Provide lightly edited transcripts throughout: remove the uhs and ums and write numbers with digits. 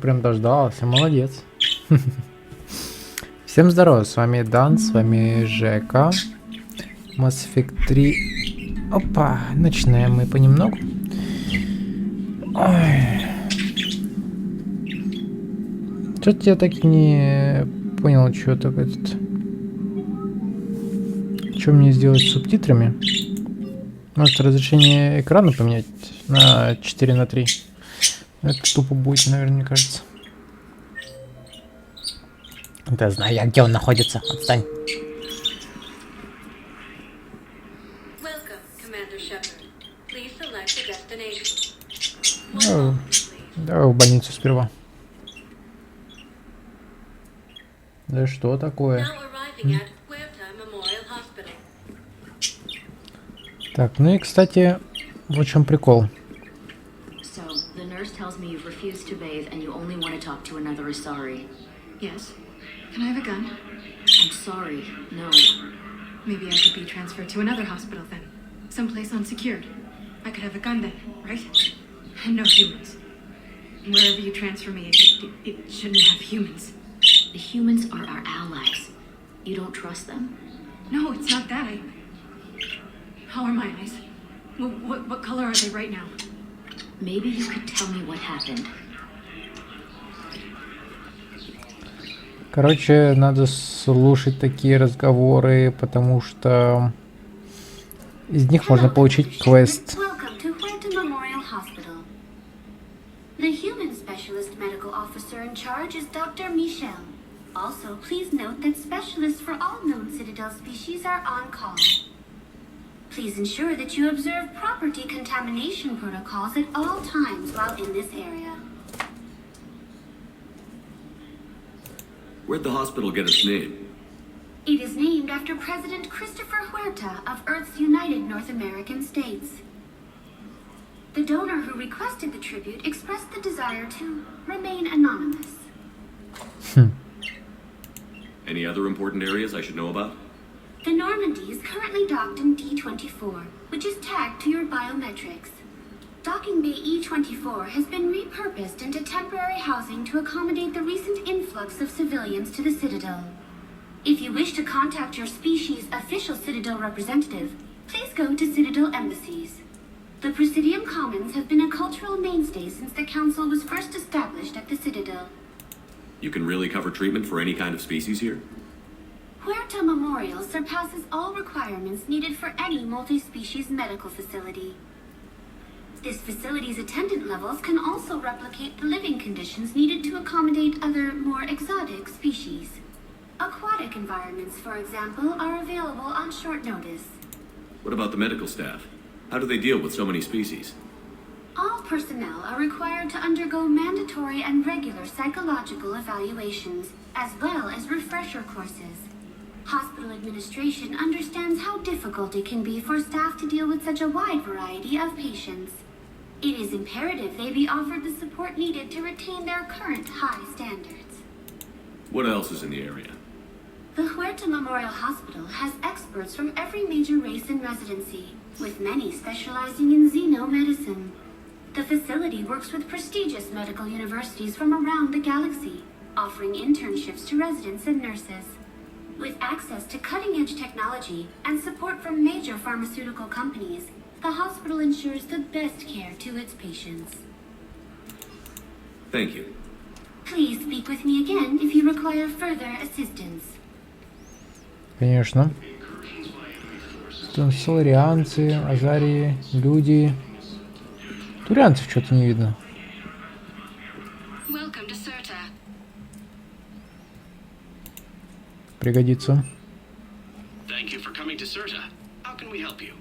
прям дождался, молодец. Всем здорово, с вами Дан, с вами Жека. Mass Effect 3. Опа, начинаем мы понемногу. Что-то я так и не понял, что так этот... Что мне сделать с субтитрами? Может, разрешение экрана поменять на 4:3? Это тупо будет, наверное, мне кажется. Да знаю я, где он находится. Отстань. Давай в больницу сперва. Да что такое? Так, ну и, кстати, вот в чем прикол. Yes. Can I have a gun? I'm sorry, no. Maybe I could be transferred to another hospital then. Someplace unsecured. I could have a gun then, right? And no humans. Wherever you transfer me, it shouldn't have humans. The humans are our allies. You don't trust them? No, it's not that. How are my eyes? What color are they right now? Maybe you could tell me what happened. Короче, надо слушать такие разговоры, потому что из них можно получить квест. The human specialist medical officer in charge is Dr. Michel. Also, please note that specialists for all known Citadel species are on call. Please ensure that you observe proper decontamination protocols at all times while in this area. Where'd the hospital get its name? It is named after President Christopher Huerta of Earth's United North American States. The donor who requested the tribute expressed the desire to remain anonymous. Any other important areas I should know about? The Normandy is currently docked in D24, which is tagged to your biometrics. Docking Bay E24 has been repurposed into temporary housing to accommodate the recent influx of civilians to the Citadel. If you wish to contact your species' official Citadel representative, please go to Citadel embassies. The Presidium Commons have been a cultural mainstay since the Council was first established at the Citadel. You can really cover treatment for any kind of species here? Huerta Memorial surpasses all requirements needed for any multi-species medical facility. This facility's attendant levels can also replicate the living conditions needed to accommodate other, more exotic species. Aquatic environments, for example, are available on short notice. What about the medical staff? How do they deal with so many species? All personnel are required to undergo mandatory and regular psychological evaluations, as well as refresher courses. Hospital administration understands how difficult it can be for staff to deal with such a wide variety of patients. It is imperative they be offered the support needed to retain their current high standards. What else is in the area? The Huerta Memorial Hospital has experts from every major race in residency, with many specializing in xenomedicine. The facility works with prestigious medical universities from around the galaxy, offering internships to residents and nurses. With access to cutting-edge technology and support from major pharmaceutical companies, the hospital ensures the best care to its patients. Thank you. Please speak with me again if you require further assistance. Конечно. Там соларианцы, азарии, люди. Турианцев что-то не видно. Пригодится. Thank you for coming to Certa. How can we help you?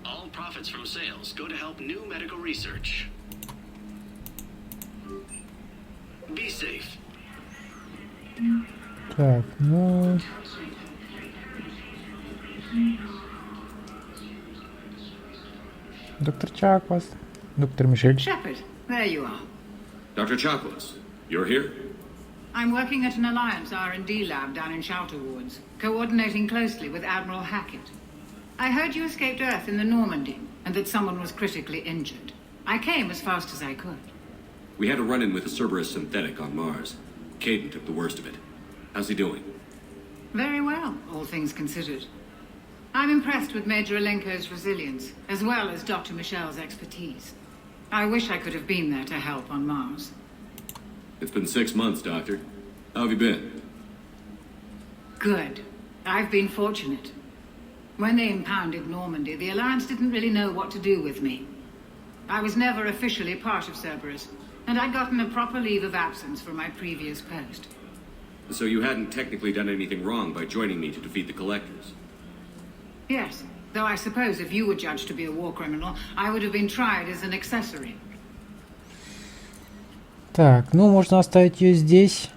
All profits from sales go to help new medical research. Be safe. Так, ну... Доктор Чаквас. Доктор Мишель. Shepard, there you are. Dr. Chakwas, you're here? I'm working at an Alliance R&D lab down in Shelter Wards, coordinating closely with Admiral Hackett. I heard you escaped Earth in the Normandy, and that someone was critically injured. I came as fast as I could. We had a run-in with a Cerberus synthetic on Mars. Caden took the worst of it. How's he doing? Very well, all things considered. I'm impressed with Major Alenko's resilience, as well as Dr. Michel's expertise. I wish I could have been there to help on Mars. It's been 6 months, Doctor. How have you been? Good. I've been fortunate. When they impounded Normandy, the Alliance didn't really know what to do with me. I was never officially part of Cerberus, and I'd gotten a proper leave of absence from my previous post. So you hadn't technically done anything wrong by joining me to defeat the Collectors? Yes, though I suppose if you were judged to be a war criminal, I would have been tried as an accessory. Так, ну можно оставить ее здесь.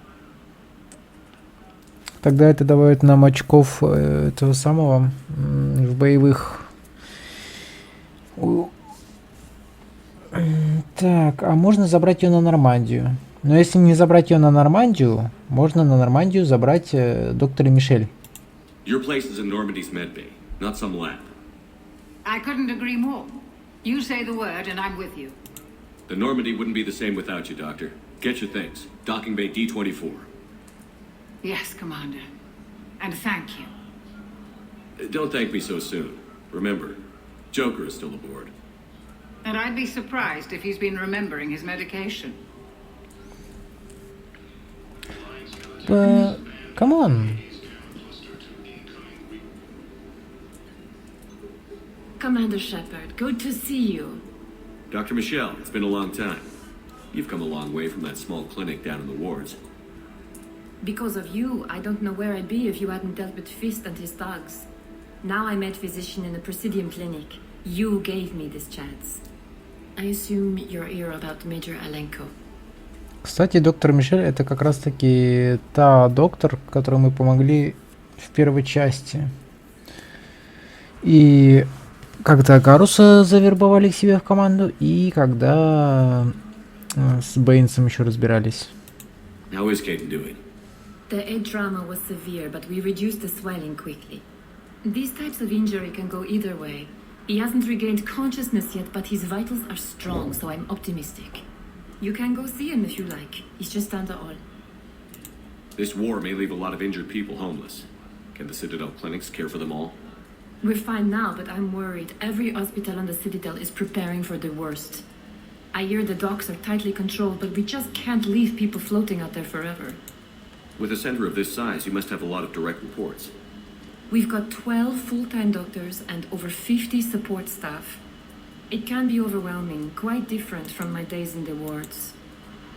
Тогда это добавит нам очков этого самого в боевых. Так, а можно забрать ее на Нормандию. Но если не забрать ее на Нормандию, можно на Нормандию забрать доктора Мишель. Your place is in Normandy's medbay, not some lab. I couldn't agree more. You say the word and I'm with you. The Normandy wouldn't be the same without you, Doctor. Get your things. Docking bay D-24. Yes, Commander. And thank you. Don't thank me so soon. Remember, Joker is still aboard. And I'd be surprised if he's been remembering his medication. Come on. Commander Shepard, good to see you. Dr. Michel, it's been a long time. You've come a long way from that small clinic down in the wards. Because of you, I don't know where I'd be if you hadn't dealt with Fist and his dogs. Now I'm head physician in the Presidium Clinic. You gave me this chance. I assume you're here about Major Alenko. Кстати, доктор Мишель это как раз таки та доктор, которой мы помогли в первой части. И когда Гаруса завербовали к себе в команду, и когда с Бэйнсом еще разбирались. How is Caden doing? The head trauma was severe, but we reduced the swelling quickly. These types of injury can go either way. He hasn't regained consciousness yet, but his vitals are strong, so I'm optimistic. You can go see him if you like. He's just down the hall. This war may leave a lot of injured people homeless. Can the Citadel clinics care for them all? We're fine now, but I'm worried. Every hospital on the Citadel is preparing for the worst. I hear the docks are tightly controlled, but we just can't leave people floating out there forever. With a center of this size, you must have a lot of direct reports. We've got 12 full-time doctors and over 50 support staff. It can be overwhelming, quite different from my days in the wards.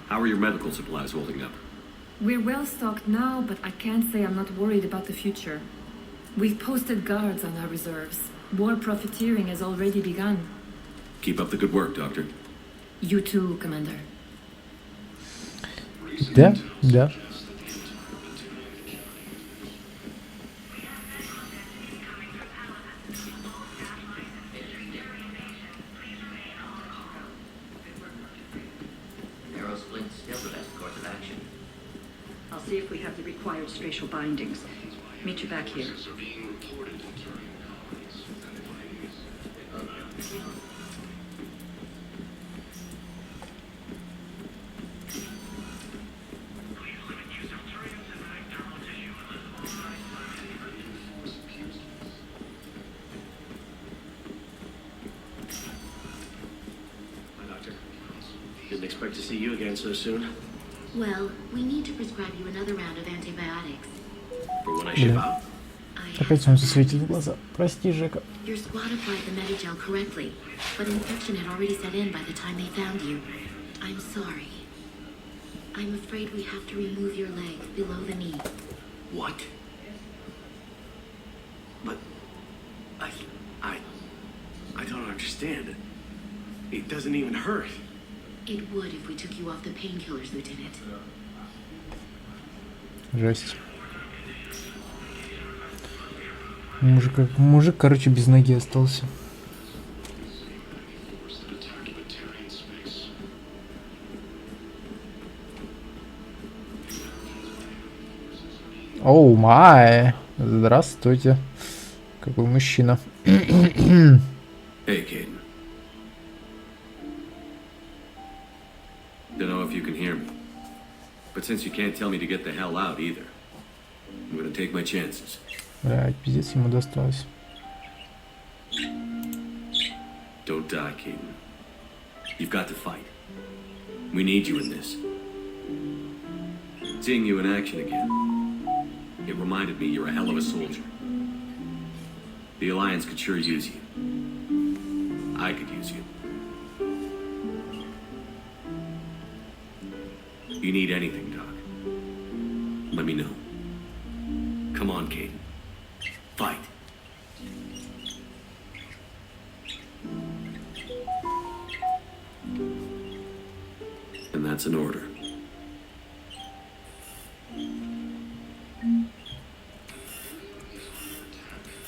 How are your medical supplies holding up? We're well stocked now, but I can't say I'm not worried about the future. We've posted guards on our reserves. War profiteering has already begun. Keep up the good work, Doctor. You too, Commander. Да, да. I'll see if we have the required spatial bindings. Meet you back here. Didn't expect to see you again so soon. Well, we need to prescribe you another round of antibiotics. For when I ship out. Опять солнце светит в глаза. Прости, Жека. Your squad applied the Medigel correctly, but infection had already set in by the time they found you. I'm sorry. I'm afraid we have to remove your leg below the knee. What? But I don't understand. It doesn't even hurt. It would if we took you off the painkillers, Lieutenant. Жесть. Мужик, короче, без ноги остался. Оу, май! Здравствуйте. Какой мужчина. Hey, Caden. But since you can't tell me to get the hell out either, I'm gonna take my chances. Блядь, пиздец ему досталось. Don't die, Caden. You've got to fight. We need you in this. Seeing you in action again, it reminded me you're a hell of a soldier. The Alliance could sure use you. I could use you. You need anything, Doc, let me know. Come on, Caden. Fight. And that's an order.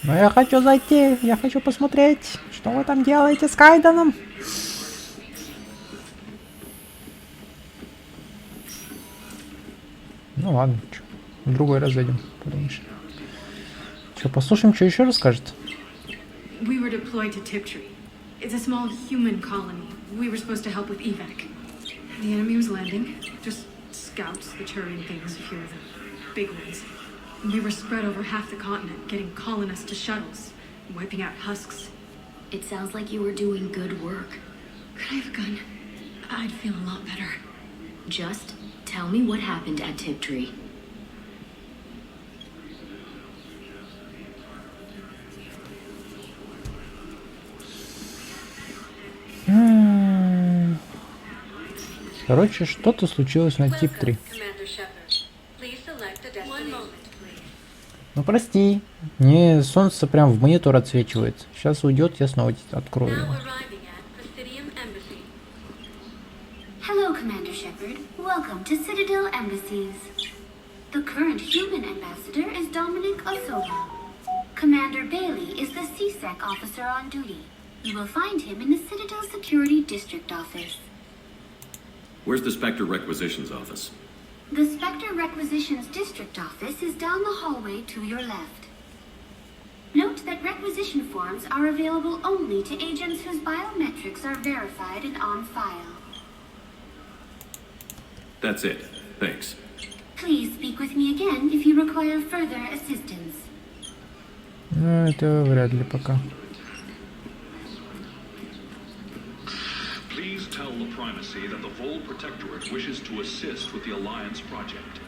Но я хочу зайти, я хочу посмотреть, что вы там делаете с Кайденом. Ну ладно, чё, в другой раз зайдем пораньше. Че, послушаем, что еще расскажет? We were deployed to Tiptree. It's a small human colony. We were supposed to help with evac. The enemy was landing. Just scouts, the Turian things, a few of the big ones. We were spread over half the continent, getting colonists to shuttles, wiping out husks. It sounds like you were doing good work. Could I have a gun? I'd feel a lot better. Just tell me what happened at Tiptree. Короче, что-то случилось на тип 3. Ну прости, мне солнце прям в монитор отсвечивает. Сейчас уйдет, я снова открою его. Hello, Commander Shepard. Welcome to Citadel Embassies. The current human ambassador is Dominic Osola. Commander Bailey is the CSEC officer on duty. You will find him in the Citadel Security District Office. Where's the Spectre Requisitions Office? The Spectre Requisitions District Office is down the hallway to your left. Note that requisition forms are available only to agents whose biometrics are verified and on file. That's it. Thanks. Please speak with me again if you require further assistance. Ну, это вряд ли пока. Please tell the Primacy that the Vol Protectorate wishes to assist with the Alliance project.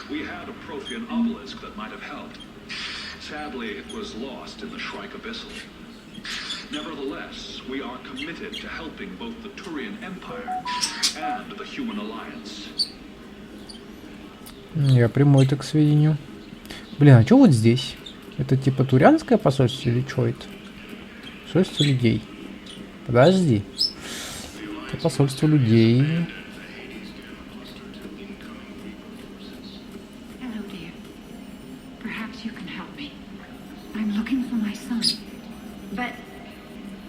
We had a Prothean obelisk that might have helped. Sadly, it was lost in the Shrike Abyssal. Nevertheless, we are committed to helping both the Turian Empire and the Human Alliance. Я приму это к сведению. Блин, а что вот здесь? Это типа турианское посольство или что это? Посольство людей. Подожди. Это посольство людей. Hello, dear. Perhaps you can help me. I'm looking for my son. But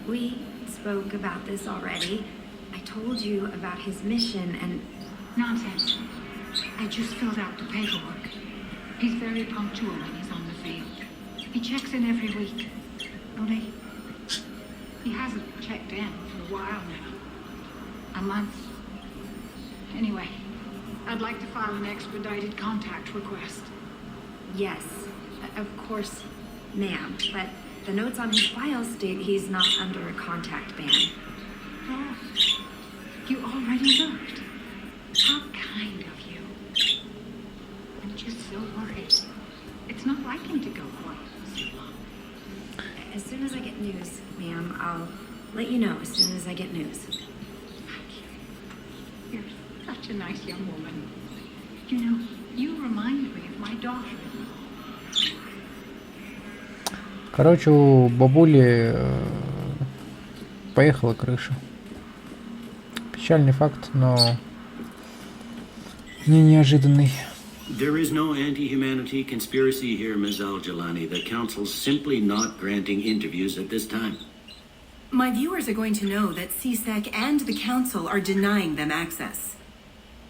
we spoke about this already. I told you about his mission and... Nonsense. I just filled out the paperwork. He's very punctual when he's on the field. He checks in every week. Only he hasn't checked in for a while now. A month. Anyway, I'd like to file an expedited contact request. Yes, of course, ma'am. But the notes on his file state he's not under a contact ban. Oh, you already looked. How kind of you. I'm just so worried. It's not like him to go quiet for so long. As soon as I get news, ma'am, I'll let you know as soon as I get news. You're such a nice young woman. You know, you remind me of my daughter. Короче, у бабули поехала крыша. Печальный факт, но не неожиданный. There is no anti-humanity conspiracy here, Ms. Al-Jalani. The Council's simply not granting interviews at this time. My viewers are going to know that CSEC and the Council are denying them access.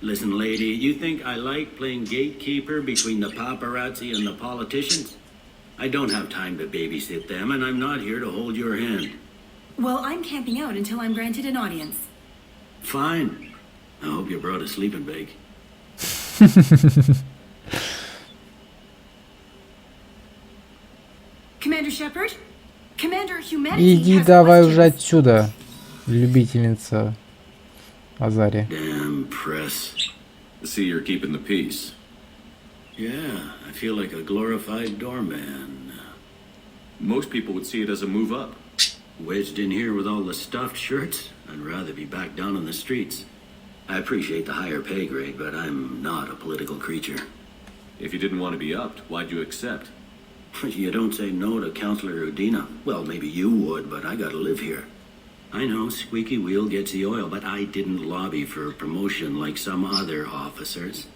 Listen, lady, you think I like playing gatekeeper between the paparazzi and the politicians? I don't have time to babysit them, and I'm not here to hold your hand. Well, I'm camping out until I'm granted an audience. Fine. I hope you brought a sleeping bag. Commander Shepard? Commander, humanity Иди has давай уже questions. отсюда, любительница Азари. Damn press. See, you're keeping the peace. Yeah, I feel like a glorified doorman. Most people would see it as a move up. Wedged in here with all the stuffed shirts, I'd rather be back down on the streets. I appreciate the higher pay grade, but I'm not a political creature. If you didn't want to be upped, why'd you accept? You don't say no to Counselor Udina. Well, maybe you would, but I gotta live here. I know, squeaky wheel gets the oil, but I didn't lobby for a promotion like some other officers.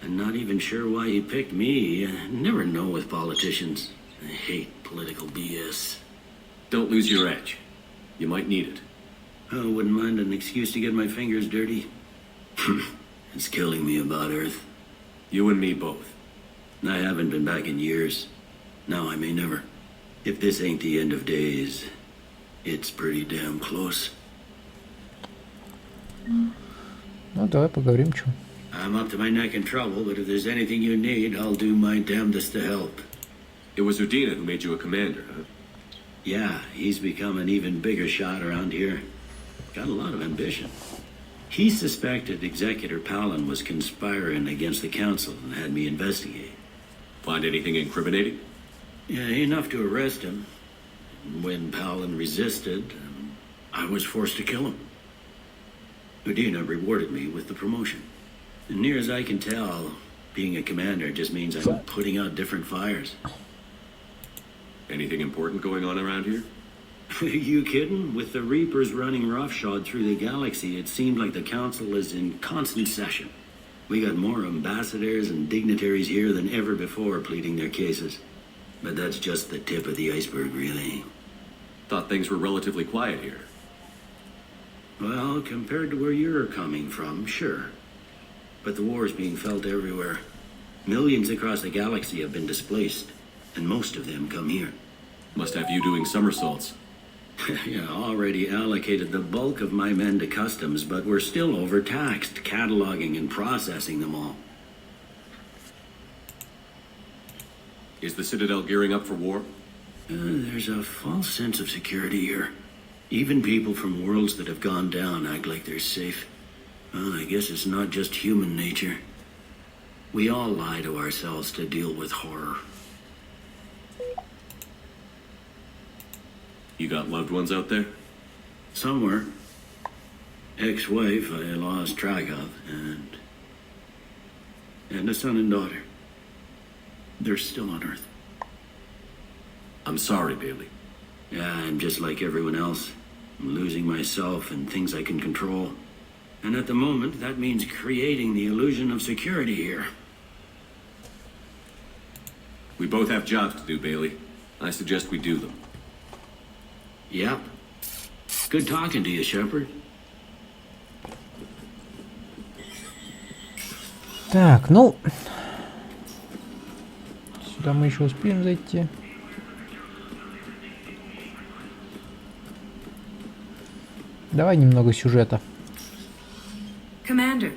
I'm not even sure why he picked me. I never know with politicians. I hate political BS. Don't lose your edge. You might need it. I wouldn't mind an excuse to get my fingers dirty. It's killing me about Earth. You and me both. I haven't been back in years. Now I may never. If this ain't the end of days, it's pretty damn close. Ну, давай поговорим, чё. I'm up to my neck in trouble, but if there's anything you need, I'll do my damnedest to help. It was Udina who made you a commander, huh? Yeah, he's become an even bigger shot around here. Got a lot of ambition. He suspected Executor Palin was conspiring against the Council and had me investigate. Find anything incriminating? Yeah, enough to arrest him. When Palin resisted, I was forced to kill him. Udina rewarded me with the promotion. And near as I can tell, being a commander just means I'm putting out different fires. Anything important going on around here? You kidding? With the Reapers running roughshod through the galaxy, it seemed like the Council is in constant session. We got more ambassadors and dignitaries here than ever before pleading their cases. But that's just the tip of the iceberg, really. Thought things were relatively quiet here. Well, compared to where you're coming from, sure. But the war is being felt everywhere. Millions across the galaxy have been displaced, and most of them come here. Must have you doing somersaults. Yeah, already allocated the bulk of my men to customs, but we're still overtaxed, cataloging and processing them all. Is the Citadel gearing up for war? There's a false sense of security here. Even people from worlds that have gone down act like they're safe. Well, I guess it's not just human nature. We all lie to ourselves to deal with horror. You got loved ones out there? Somewhere. Ex-wife I lost track of, and a son and daughter. They're still on Earth. I'm sorry, Bailey. Yeah, I'm just like everyone else. I'm losing myself and things I can control. And at the moment, that means creating the illusion of security here. We both have jobs to do, Bailey. I suggest we do them. Yep. Good talking to you, Shepard. Так, ну... Сюда мы еще успеем зайти. Давай немного сюжета. Commander,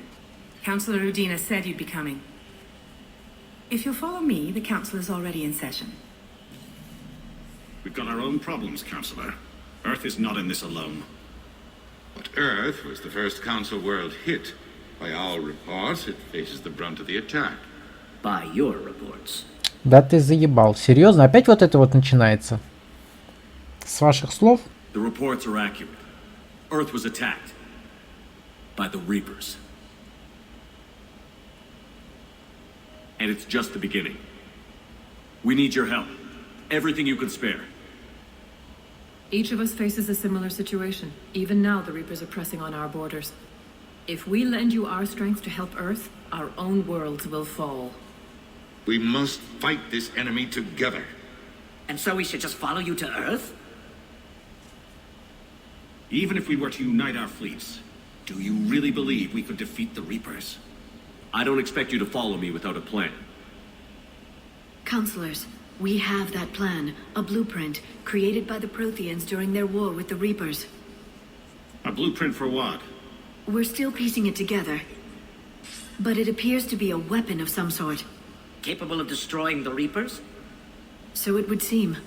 Counselor Udina said you'd be coming. If you'll follow me, the council is already in session. We've got our own problems, Counselor. Earth is not in this alone. But Earth was the first Council world hit. By all reports, it faces the brunt of the attack. By your reports. Да ты заебал. Серьезно? Опять вот это вот начинается? С ваших слов? The reports are accurate. Earth was attacked. By the Reapers. And it's just the beginning. We need your help. Everything you can spare. Each of us faces a similar situation. Even now, the Reapers are pressing on our borders. If we lend you our strength to help Earth, our own worlds will fall. We must fight this enemy together. And so we should just follow you to Earth? Even if we were to unite our fleets, do you really believe we could defeat the Reapers? I don't expect you to follow me without a plan. Counselors, we have that plan, a blueprint, created by the Protheans during their war with the Reapers. A blueprint for what? We're still piecing it together. but it appears to be a weapon of some sort. Capable of destroying the Reapers? So it would seem.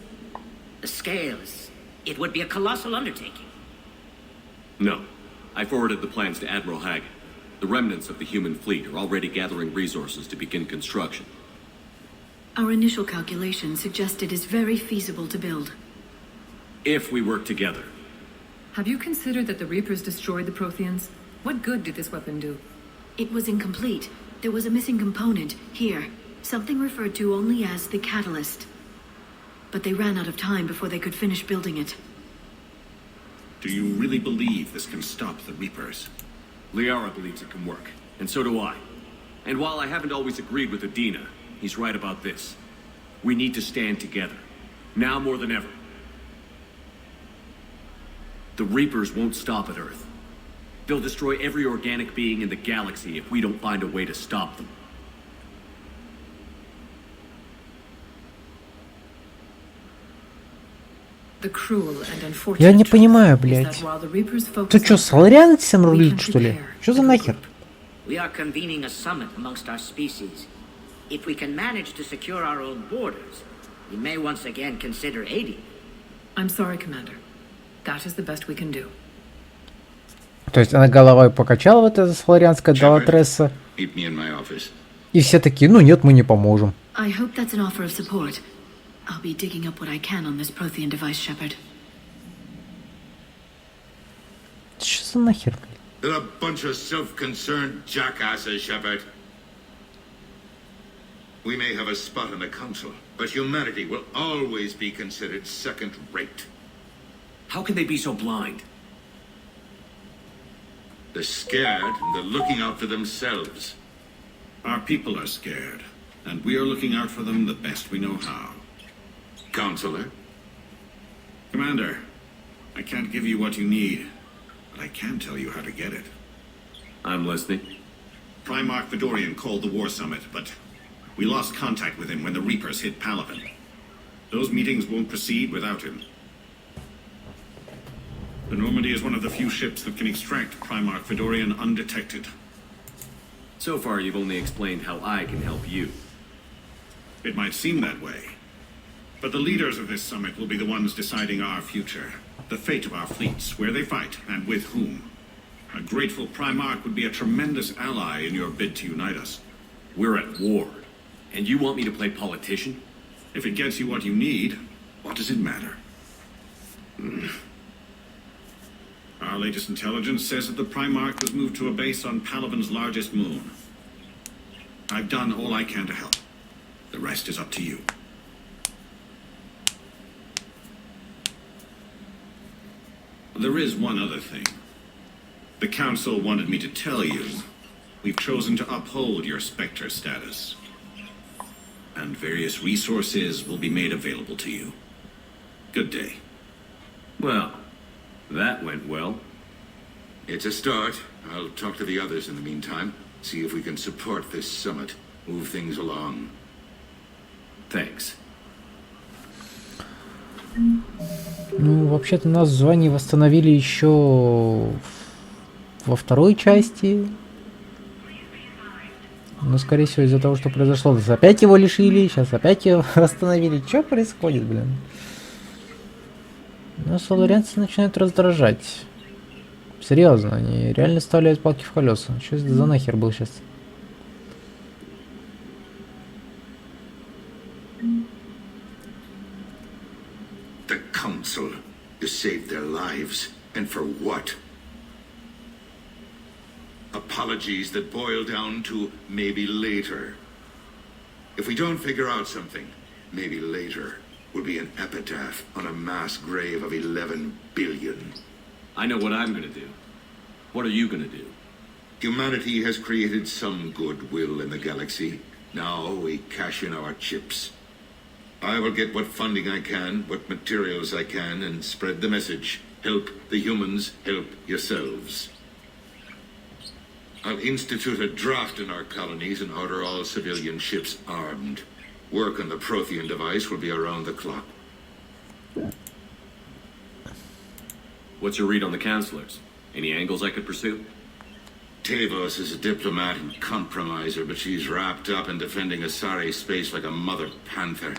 The scales. It would be a colossal undertaking. No. I forwarded the plans to Admiral Hagen. The remnants of the human fleet are already gathering resources to begin construction. Our initial calculations suggest it is very feasible to build. If we work together. Have you considered that the Reapers destroyed the Protheans? What good did this weapon do? It was incomplete. There was a missing component, here. Something referred to only as the catalyst. But they ran out of time before they could finish building it. Do you really believe this can stop the Reapers? Liara believes it can work, and so do I. And while I haven't always agreed with Adina, he's right about this. We need to stand together. Now more than ever. The Reapers won't stop at Earth. They'll destroy every organic being in the galaxy if we don't find a way to stop them. The cruel and unfortunate Я не понимаю, truth is блядь. that while the Reapers focus Тут что, on Солариан всем we рулит, can что ли? prepare Что за нахер? We are convening a summit amongst our species. If we can manage to secure our own borders, we may once again consider aiding. I'm sorry, Commander. That is the best we can do. То есть она головой покачала, вот эта соларианская Далатресса. Meet me in my office. И все такие, ну нет, мы не поможем. I hope that's an offer of support. I'll be digging up what I can on this Prothean device, Shepard. Что за нахер, блядь? They're a bunch of self-concerned jackasses, Shepard. We may have a spot in the council, but humanity will always be considered second-rate. How can they be so blind? They're scared and they're looking out for themselves. Our people are scared, and we are looking out for them the best we know how. Counselor? Commander, I can't give you what you need, but I can tell you how to get it. I'm listening. Primarch Fedorian called the War Summit, but we lost contact with him when the Reapers hit Palaven. Those meetings won't proceed without him. The Normandy is one of the few ships that can extract Primarch Fedorian undetected. So far, you've only explained how I can help you. It might seem that way. But the leaders of this summit will be the ones deciding our future. The fate of our fleets, where they fight, and with whom. A grateful Primarch would be a tremendous ally in your bid to unite us. We're at war. And you want me to play politician? If it gets you what you need, what does it matter? Our latest intelligence says that the Primarch was moved to a base on Palaven's largest moon. I've done all I can to help. The rest is up to you. There is one other thing. The Council wanted me to tell you, we've chosen to uphold your Spectre status. And various resources will be made available to you. Good day. Well, that went well. It's a start. I'll talk to the others in the meantime. See if we can support this summit. Move things along. Thanks. Ну, вообще-то нас звание восстановили еще во второй части. Но, скорее всего, из-за того, что произошло, опять его лишили, сейчас опять его восстановили. Что происходит, блин? Ну, соларианцы начинают раздражать. Серьезно, они реально вставляют палки в колеса. Что это за нахер был сейчас? The Council to save their lives, and for what? Apologies that boil down to maybe later. If we don't figure out something, maybe later will be an epitaph on a mass grave of 11 billion. I know what I'm gonna do. What are you gonna do? Humanity has created some goodwill in the galaxy. Now we cash in our chips. I will get what funding I can, what materials I can, and spread the message. Help the humans, help yourselves. I'll institute a draft in our colonies and order all civilian ships armed. Work on the Prothean device will be around the clock. What's your read on the counselors? Any angles I could pursue? Tavos is a diplomat and compromiser, but she's wrapped up in defending a sorry space like a mother panther.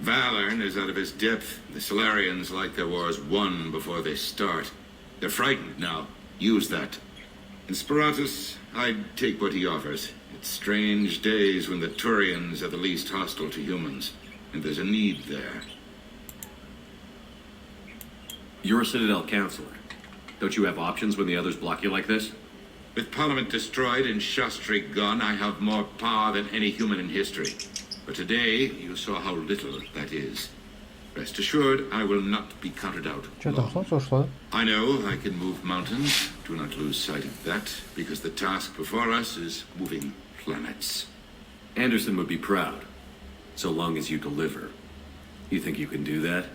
Valorn is out of his depth. The Solarians like their wars won before they start. They're frightened now. Use that. In Sparatus, I'd take what he offers. It's strange days when the Turians are the least hostile to humans, and there's a need there. You're a Citadel counselor. Don't you have options when the others block you like this? With Parliament destroyed and Shastri gone, I have more power than any human in history. But today, you saw how little that is. Rest assured, I will not be counted out. I know I can move mountains. Do not lose sight of that, because the task before us is moving planets. Anderson would be proud, so long as you deliver. You think you can do that?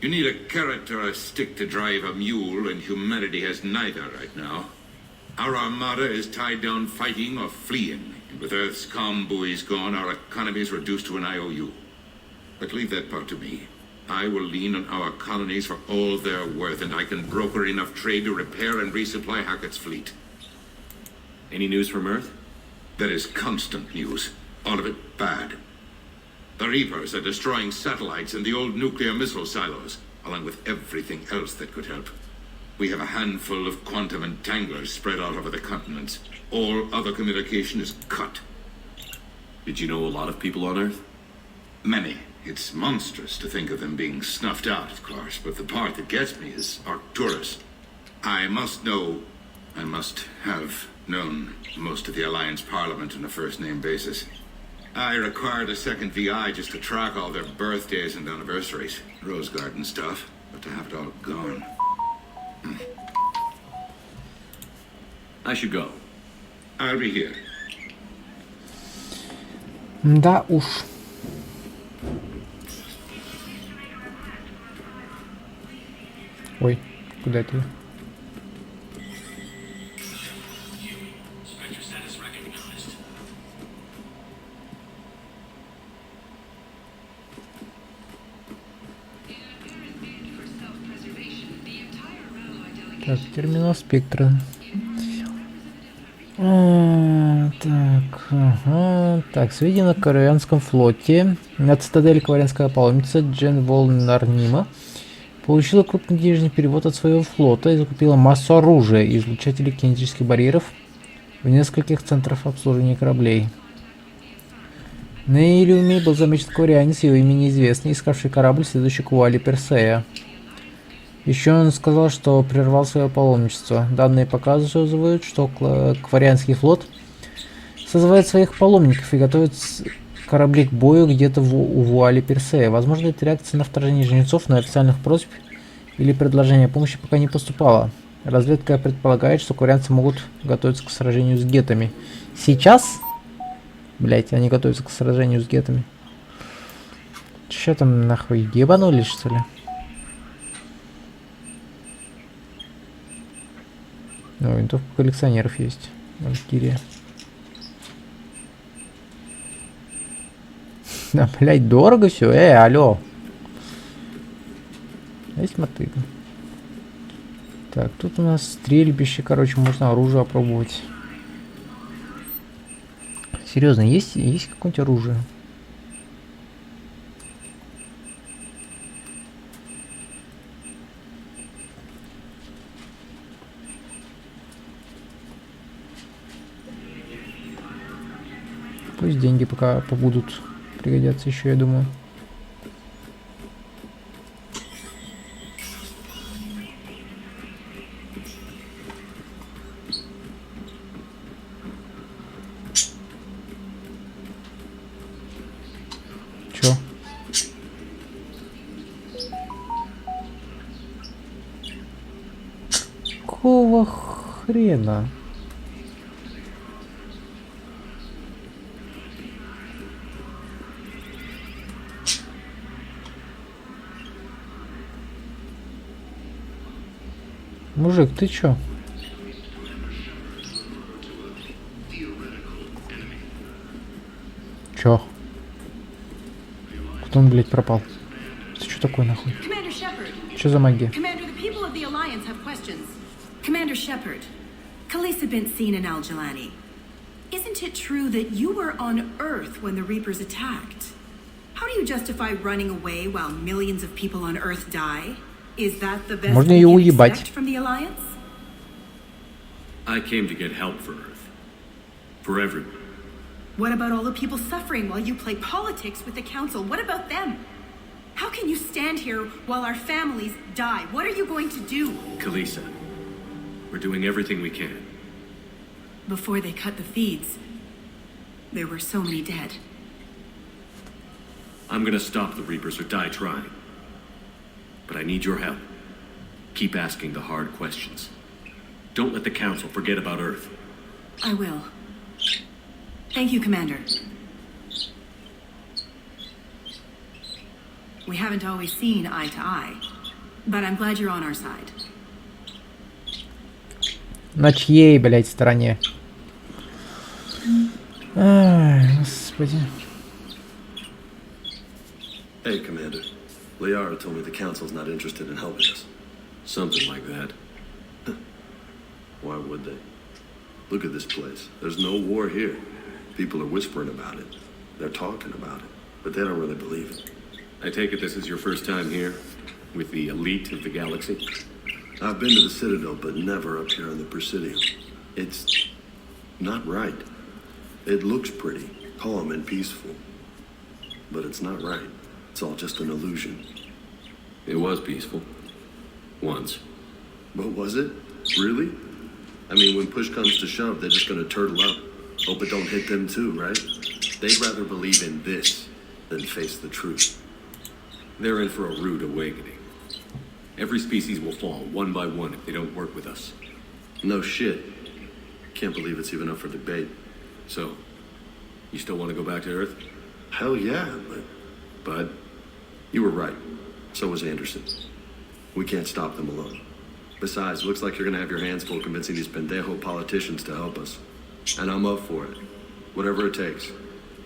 You need a carrot or a stick to drive a mule, and humanity has neither right now. Our armada is tied down fighting or fleeing, and with Earth's comm buoys gone, our economy is reduced to an IOU. But leave that part to me. I will lean on our colonies for all they're worth, and I can broker enough trade to repair and resupply Hackett's fleet. Any news from Earth? There is constant news. All of it bad. The Reapers are destroying satellites and the old nuclear missile silos, along with everything else that could help. We have a handful of quantum entanglers spread all over the continents. All other communication is cut. Did you know a lot of people on Earth? Many. It's monstrous to think of them being snuffed out, of course, but the part that gets me is Arcturus. I must have known most of the Alliance Parliament on a first-name basis. I required a second VI just to track all their birthdays and anniversaries. Rose Garden stuff, but to have it all gone. I should go. I'll be here. Да уж. Ой, куда это я? Так, терминал спектра. Так, сведения на Корианском флоте. На Цитадель Кварианская паломница Джен Волн Нарнима получила крупный денежный перевод от своего флота и закупила массу оружия и излучателей кинетических барьеров в нескольких центрах обслуживания кораблей. На Илиуме был замечен кварианец, его имя неизвестный, искавший корабль, следующий к вуале Персея. Еще он сказал, что прервал свое паломничество. Данные показывают, что Кварианский флот созывает своих паломников и готовит корабли к бою где-то у вуали Персея. Возможно, это реакция на вторжение жнецов, но официальных просьб или предложения помощи пока не поступало. Разведка предполагает, что кварианцы могут готовиться к сражению с гетами. Сейчас? Блять, они готовятся к сражению с гетами. Че там нахуй, ебанулись, что ли? Ну, винтовка коллекционеров есть. Валькирия. Да, блядь, дорого все. Алло. Есть мотыга. Так, тут у нас стрельбище, короче, можно оружие опробовать. Серьезно, есть какое-нибудь оружие? Пусть деньги пока побудут пригодятся еще, я думаю. Чё? Какого хрена? Мужик, ты чё? Чё? Куда он, блядь, пропал? Ты чё такое, нахуй? Чё за магия? Commander, the people of the Alliance have questions. Commander Shepard, Khaleesa bint Seen and Al-Jalani. Isn't it true that you were on Earth when the Reapers attacked? How do you justify running away while millions of people on Earth die? Is that the best Можно we ее can уебать. expect from the Alliance? I came to get help for Earth. For everyone. What about all the people suffering while you play politics with the Council? What about them? How can you stand here while our families die? What are you going to do? Khaleesa, we're doing everything we can. Before they cut the feeds, there were so many dead. I'm gonna stop the Reapers or die trying. But I need your help. Keep asking the hard questions. Don't let the Council forget about Earth. I will. Thank you, Commander. We haven't always seen eye to eye, but I'm glad you're on our side. На чьей, блядь, стороне? Ай, господи. Hey, Commander. Liara told me the Council's not interested in helping us. Something like that. Why would they? Look at this place. There's no war here. People are whispering about it. They're talking about it, but they don't really believe it. I take it this is your first time here? With the elite of the galaxy? I've been to the Citadel, but never up here in the Presidium. It's not right. It looks pretty, calm and peaceful. But it's not right. It's all just an illusion. It was peaceful. Once. But was it? Really? I mean, when push comes to shove, they're just gonna turtle up. Hope it don't hit them too, right? They'd rather believe in this than face the truth. They're in for a rude awakening. Every species will fall, one by one, if they don't work with us. No shit. Can't believe it's even up for debate. So, you still want to go back to Earth? Hell yeah, but you were right. So was Anderson. We can't stop them alone. Besides, looks like you're gonna have your hands full convincing these pendejo politicians to help us. And I'm up for it. Whatever it takes.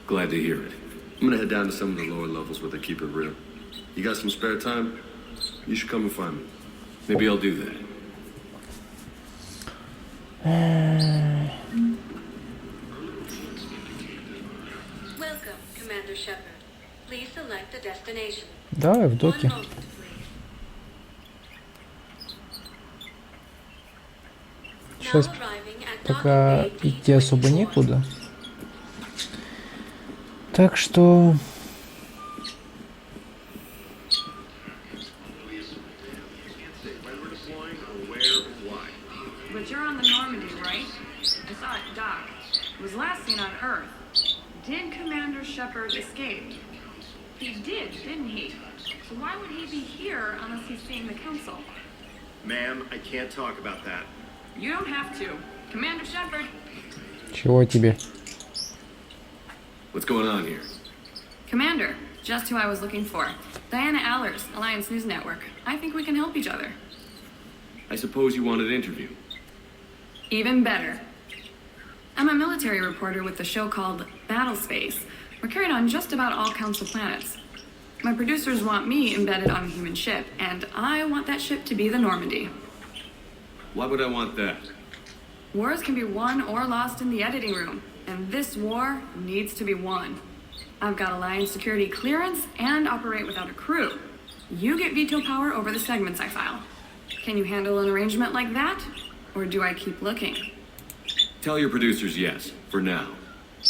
Glad to hear it. I'm gonna head down to some of the lower levels where they keep it real. You got some spare time? You should come and find me. Maybe I'll do that. Welcome, Commander Shepard. Please select a destination. Давай в доке. Сейчас пока идти особо некуда. Так что... But you're on the Normandy, right? I saw it dock. It was last seen on Earth. Did Commander Shepard escape? He did, didn't he? So why would he be here unless he's seeing the Council? Ma'am, I can't talk about that. You don't have to. Commander Shepard. Чего тебе? What's going on here? Commander, just who I was looking for. Diana Allers, Alliance News Network. I think we can help each other. I suppose you want an interview. Even better. I'm a military reporter with the show called Battle Space. We're carried on just about all Council planets. My producers want me embedded on a human ship, and I want that ship to be the Normandy. Why would I want that? Wars can be won or lost in the editing room, and this war needs to be won. I've got Alliance security clearance and operate without a crew. You get veto power over the segments I file. Can you handle an arrangement like that? Or do I keep looking? Tell your producers yes, for now.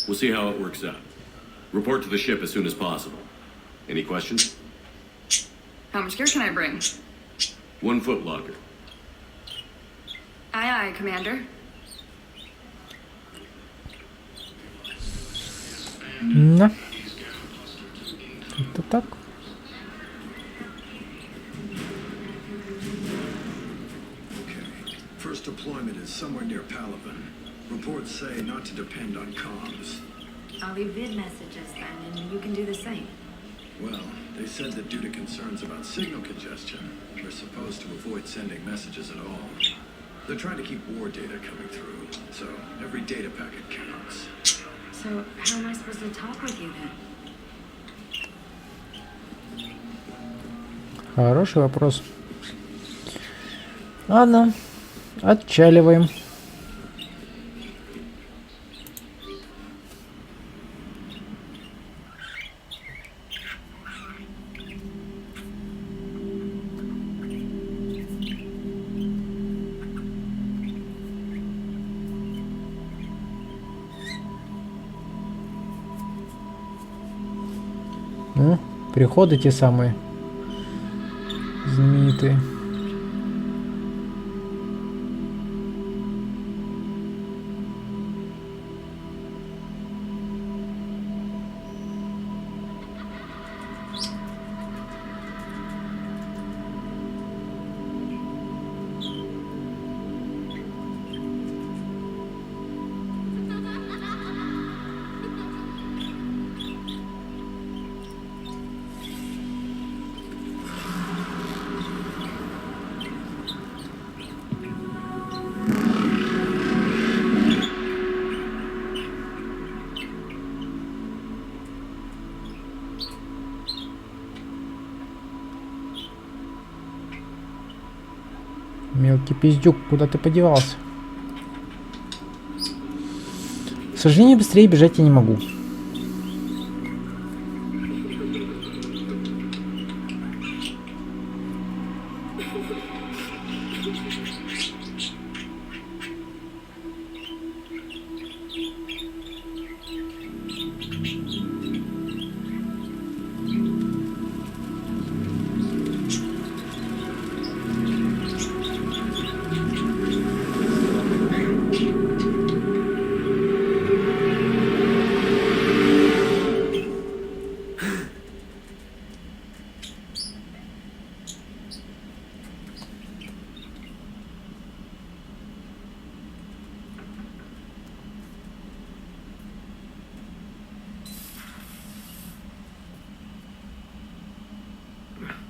We'll see how it works out. Report to the ship as soon as possible. Any questions? How much gear can I bring? 1 foot locker. Aye, aye, Commander. Да. Это так. First deployment is somewhere near Palaven. Reports say not to depend on comms. I'll leave vid messages then, and you can do the same. Well, they said that due to concerns about signal congestion, we're supposed to avoid sending messages at all. They're trying to keep war data coming through, so every data packet counts. So how am I supposed to talk with you then? Хороший вопрос. Ладно, отчаливаем. Ну, переходы те самые. Знаменитые. Мелкий пиздюк, куда ты подевался? К сожалению, быстрее бежать я не могу.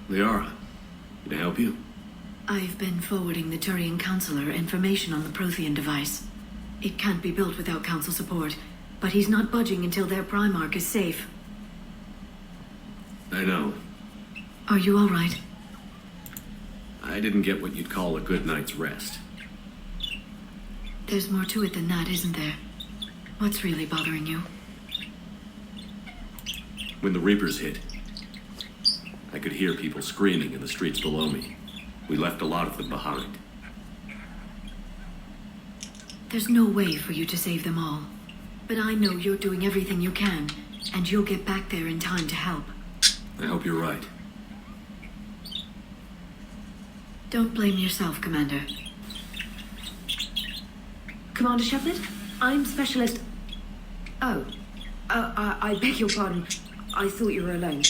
Liara, can I help you? I've been forwarding the Turian Counselor information on the Prothean device. It can't be built without Council support, but he's not budging until their Primarch is safe. I know. Are you all right? I didn't get what you'd call a good night's rest. There's more to it than that, isn't there? What's really bothering you? When the Reapers hit, I could hear people screaming in the streets below me. We left a lot of them behind. There's no way for you to save them all. But I know you're doing everything you can, and you'll get back there in time to help. I hope you're right. Don't blame yourself, Commander. Commander Shepard, I'm Specialist... Oh. I beg your pardon. I thought you were alone.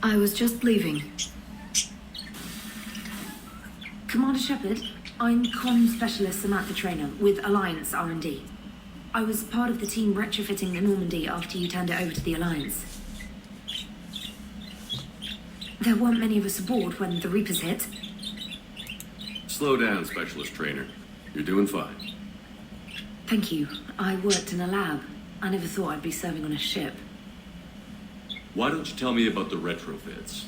I was just leaving. Commander Shepard, I'm Comm Specialist Samantha Traynor with Alliance R&D. I was part of the team retrofitting the Normandy after you turned it over to the Alliance. There weren't many of us aboard when the Reapers hit. Slow down, Specialist Trainer. You're doing fine. Thank you. I worked in a lab. I never thought I'd be serving on a ship. Why don't you tell me about the retrofits?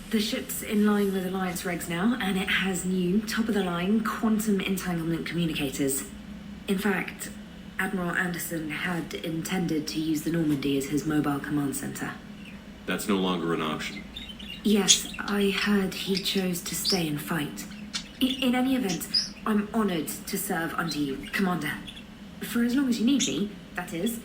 The ship's in line with Alliance regs now, and it has new, top-of-the-line quantum entanglement communicators. In fact, Admiral Anderson had intended to use the Normandy as his mobile command center. That's no longer an option. Yes, I heard he chose to stay and fight. In any event, I'm honored to serve under you, Commander. For as long as you need me, that is.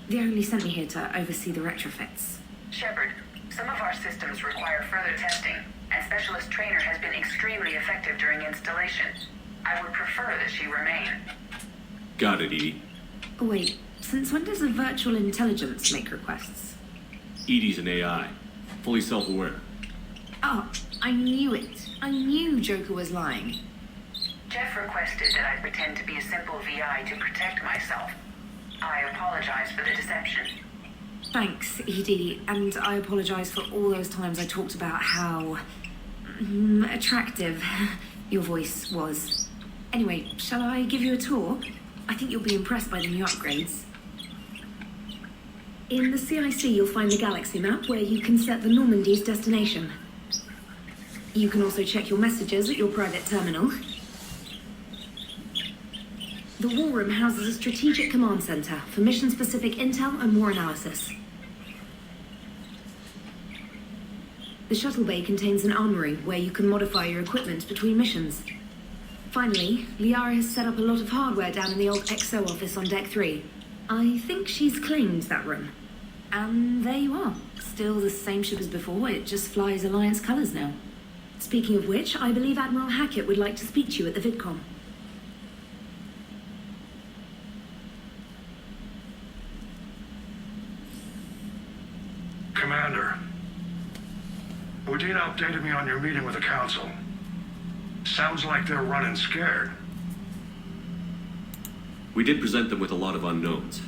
They only sent me here to oversee the retrofits. Shepard, some of our systems require further testing, and Specialist Trainer has been extremely effective during installation. I would prefer that she remain. Got it, Edie. Wait, since when does a virtual intelligence make requests? Edie's an AI, fully self-aware. Oh, I knew it. I knew Joker was lying. Jeff requested that I pretend to be a simple VI to protect myself. I apologize for the deception. Thanks, Edie, and I apologize for all those times I talked about how... attractive your voice was. Anyway, shall I give you a tour? I think you'll be impressed by the new upgrades. In the CIC, you'll find the galaxy map where you can set the Normandy's destination. You can also check your messages at your private terminal. The War Room houses a strategic command center for mission-specific intel and war analysis. The shuttle bay contains an armory where you can modify your equipment between missions. Finally, Liara has set up a lot of hardware down in the old XO office on Deck 3. I think she's claimed that room. And there you are. Still the same ship as before, it just flies Alliance colors now. Speaking of which, I believe Admiral Hackett would like to speak to you at the VidCon. Commander, Udina updated me on your meeting with the Council. Sounds like they're running scared. We did present them with a lot of unknowns.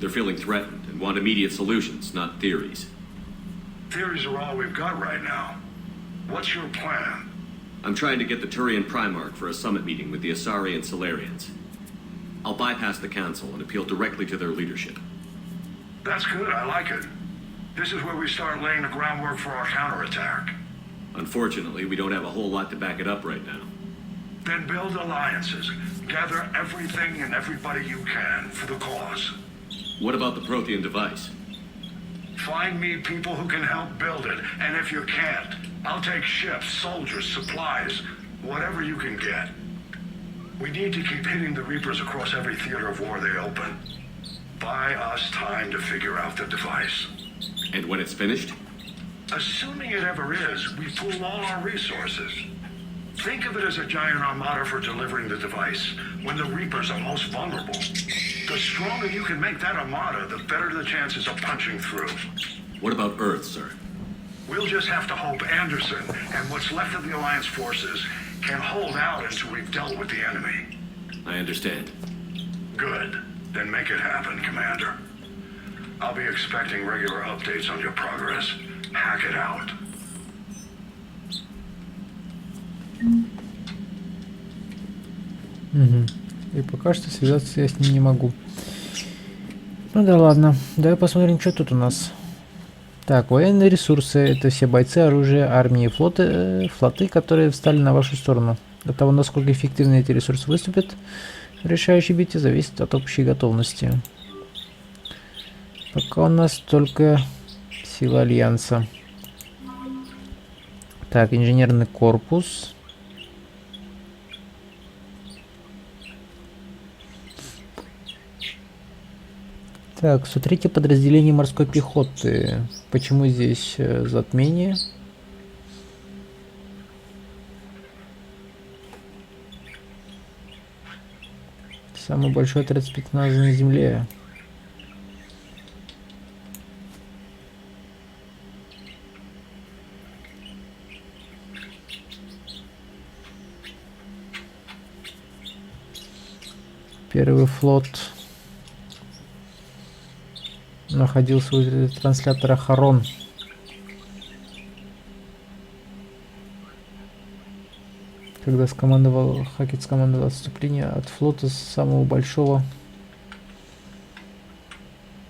They're feeling threatened and want immediate solutions, not theories. Theories are all we've got right now. What's your plan? I'm trying to get the Turian Primarch for a summit meeting with the Asari and Solarians. I'll bypass the Council and appeal directly to their leadership. That's good, I like it. This is where we start laying the groundwork for our counterattack. Unfortunately, we don't have a whole lot to back it up right now. Then build alliances. Gather everything and everybody you can for the cause. What about the Prothean device? Find me people who can help build it, and if you can't, I'll take ships, soldiers, supplies, whatever you can get. We need to keep hitting the Reapers across every theater of war they open. Buy us time to figure out the device. And when it's finished? Assuming it ever is, we pool all our resources. Think of it as a giant armada for delivering the device, when the Reapers are most vulnerable. The stronger you can make that armada, the better the chances of punching through. What about Earth, sir? We'll just have to hope Anderson and what's left of the Alliance forces can hold out until we've dealt with the enemy. I understand. Good. Then make it happen, Commander. I'll be expecting regular updates on your progress. Hack it out. Угу. И пока что связаться я с ним не могу. Ну да ладно. Давай посмотрим, что тут у нас. Так, военные ресурсы. Это все бойцы, оружие, армии, флоты, которые встали на вашу сторону. От того, насколько эффективно эти ресурсы выступят в решающей битве, зависит от общей готовности. Пока у нас только сила Альянса. Так, инженерный корпус. Так, смотрите подразделение морской пехоты. Почему здесь затмение? Самый большой отряд спецназа на земле. Первый флот находился у транслятора Харон. Когда Хакет скомандовал отступление от флота самого большого,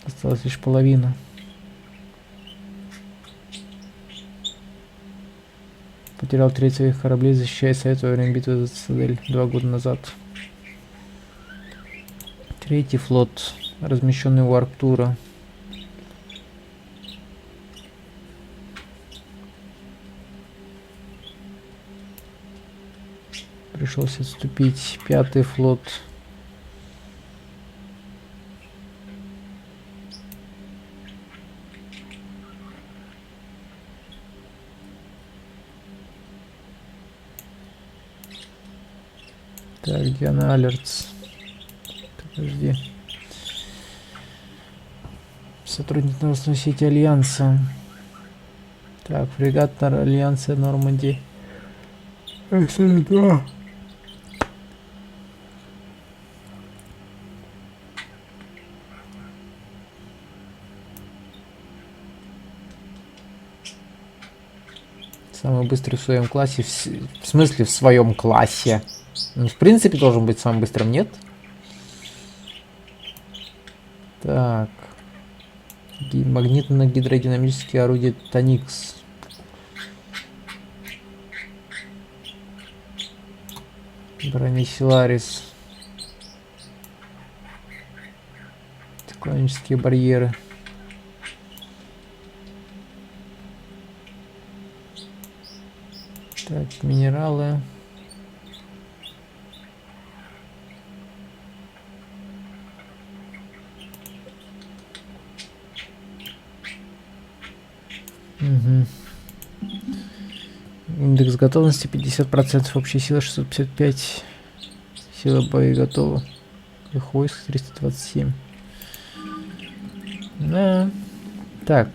осталась лишь половина. Потерял треть своих кораблей, защищая Совет во время битвы за Цитадель 2 года назад. Третий флот, размещенный у Арктура. Пришлось отступить. Пятый флот. Так, где она, Алертс? Подожди. Сотрудник новостной сети Альянса. Так, фрегат Альянса Нормандия. СС-2. Самый быстрый в своем классе. В смысле в своем классе? Он, в принципе, должен быть самым быстрым, нет? Так. Магнитно-гидродинамические орудия Тоникс. Бронесиларис. Тектонические барьеры. Так, минералы. Угу. Индекс готовности 50%, общая сила 655, сила боеготова, их войск 327. Да. Так.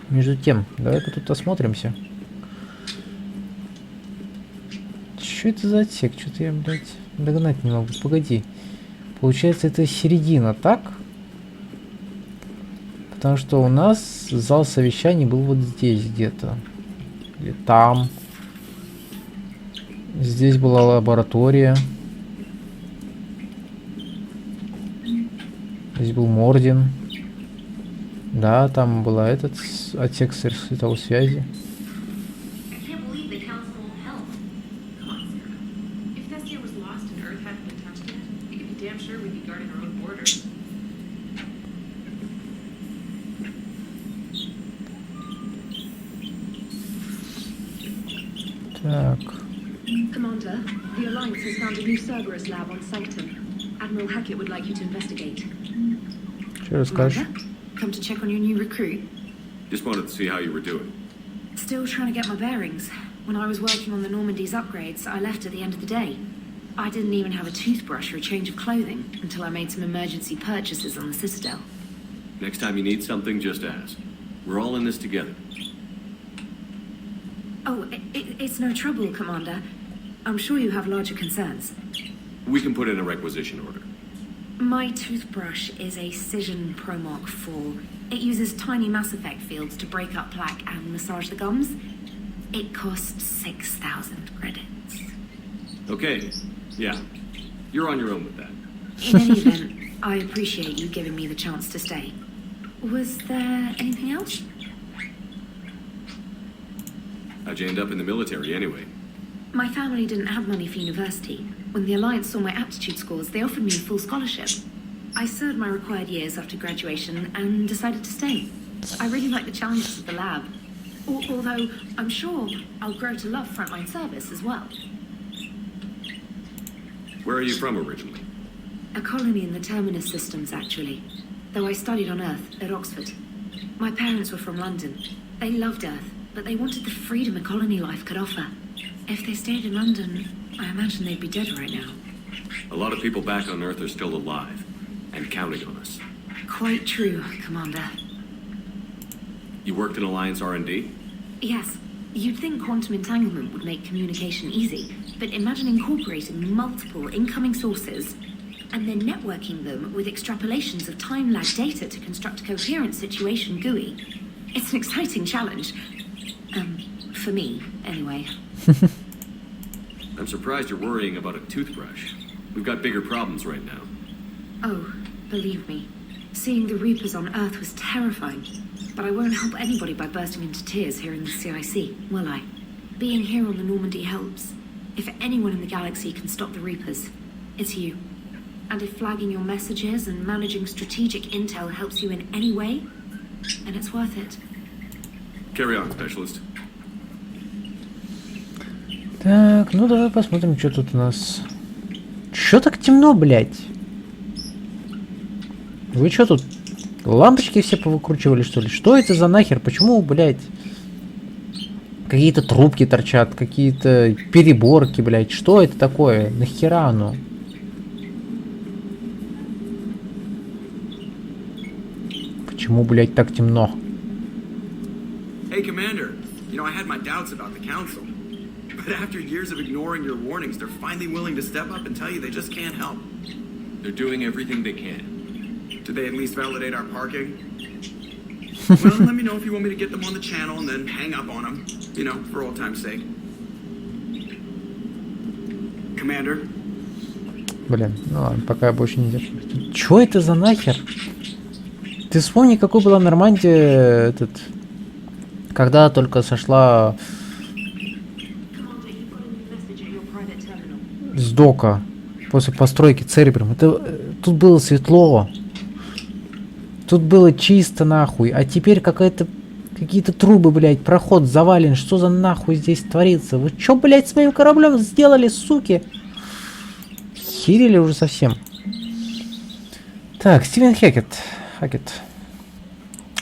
Между тем, давай-ка тут осмотримся. Что это за отсек? Что-то я, блядь, догнать не могу. Погоди. Получается, это середина, так? Потому что у нас зал совещаний был вот здесь где-то. Или там. Здесь была лаборатория. Здесь был Мордин. Да, там была этот отсек световой связи. Так. Commander, the Alliance has found a new Cerberus lab on Sanctum. Admiral Hackett would like you to investigate. Что расскажешь? Come to check on your new recruit. Just wanted to see how you were doing. Still trying to get my bearings. When I was working on the Normandy's upgrades, I left at the end of the day. I didn't even have a toothbrush or a change of clothing until I made some emergency purchases on the Citadel. Next time you need something, just ask. We're all in this together. Oh, it's no trouble, Commander. I'm sure you have larger concerns. We can put in a requisition order. My toothbrush is a Cision Pro Mark IV. It uses tiny Mass Effect fields to break up plaque and massage the gums. It costs 6,000 credits. Okay, yeah. You're on your own with that. In any event, I appreciate you giving me the chance to stay. Was there anything else? How'd you end up in the military anyway? My family didn't have money for university. When the Alliance saw my aptitude scores, they offered me a full scholarship. I served my required years after graduation and decided to stay. I really like the challenges of the lab. Although, I'm sure I'll grow to love frontline service as well. Where are you from originally? A colony in the Terminus systems, actually. Though I studied on Earth, at Oxford. My parents were from London. They loved Earth, but they wanted the freedom a colony life could offer. If they stayed in London, I imagine they'd be dead right now. A lot of people back on Earth are still alive, and counting on us. Quite true, Commander. You worked in Alliance R&D? Yes. You'd think quantum entanglement would make communication easy, but imagine incorporating multiple incoming sources and then networking them with extrapolations of time-lag data to construct a coherent situation GUI. It's an exciting challenge. For me, anyway. I'm surprised you're worrying about a toothbrush. We've got bigger problems right now. Oh, believe me. Seeing the Reapers on Earth was terrifying. But I won't help anybody by bursting into tears here in the CIC, will I? Being here on the Normandy helps. If anyone in the galaxy can stop the Reapers, it's you. And if flagging your messages and managing strategic intel helps you in any way, then it's worth it. Carry on, specialist. Так, ну давай посмотрим, что тут у нас. Чё так темно, блядь? Вы чё тут? Лампочки все повыкручивали, что ли? Что это за нахер? Почему, блядь? Какие-то трубки торчат, какие-то переборки, блядь. Что это такое? Нахера оно? Почему, блядь, так темно? Hey, Commander. You know, I had my doubts about the Council. But after years of ignoring your warnings, they're finally willing to step up and tell you they just can't help. They're doing everything they can. Did they at least validate our parking? Well, let me know if you want me to get them on the channel and then hang up on them. You know, for old time's sake. Commander? Блин, ну ладно, пока я больше не держу. Чё это за нахер? Ты вспомни, какой была Нормандия, этот... Когда только сошла... с дока. После постройки Церебром. Это... Тут было светло. Тут было чисто нахуй. А теперь какие-то трубы, блядь, проход завален. Что за нахуй здесь творится? Вы чё, блядь, с моим кораблем сделали, суки? Херили уже совсем. Так, Стивен Хакет.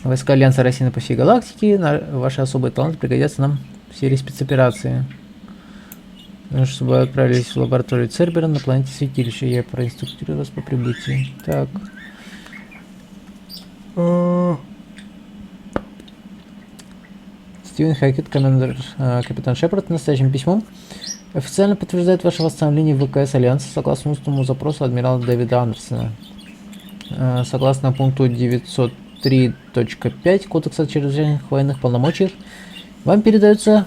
Войска Альянса рассеяны по всей галактике. Ваши особые таланты пригодятся нам в серии спецоперации. Нужно, чтобы вы отправились в лабораторию Цербера на планете Святилища. Я проинструктирую вас по прибытии. Так. Стивен Хакет, капитан Шепард, настоящим письмом официально подтверждает ваше восстановление в ВКС Альянса согласно устному запросу адмирала Дэвида Андерсона. Согласно пункту 903.5 Кодекса чрезвычайных военных полномочий, вам передается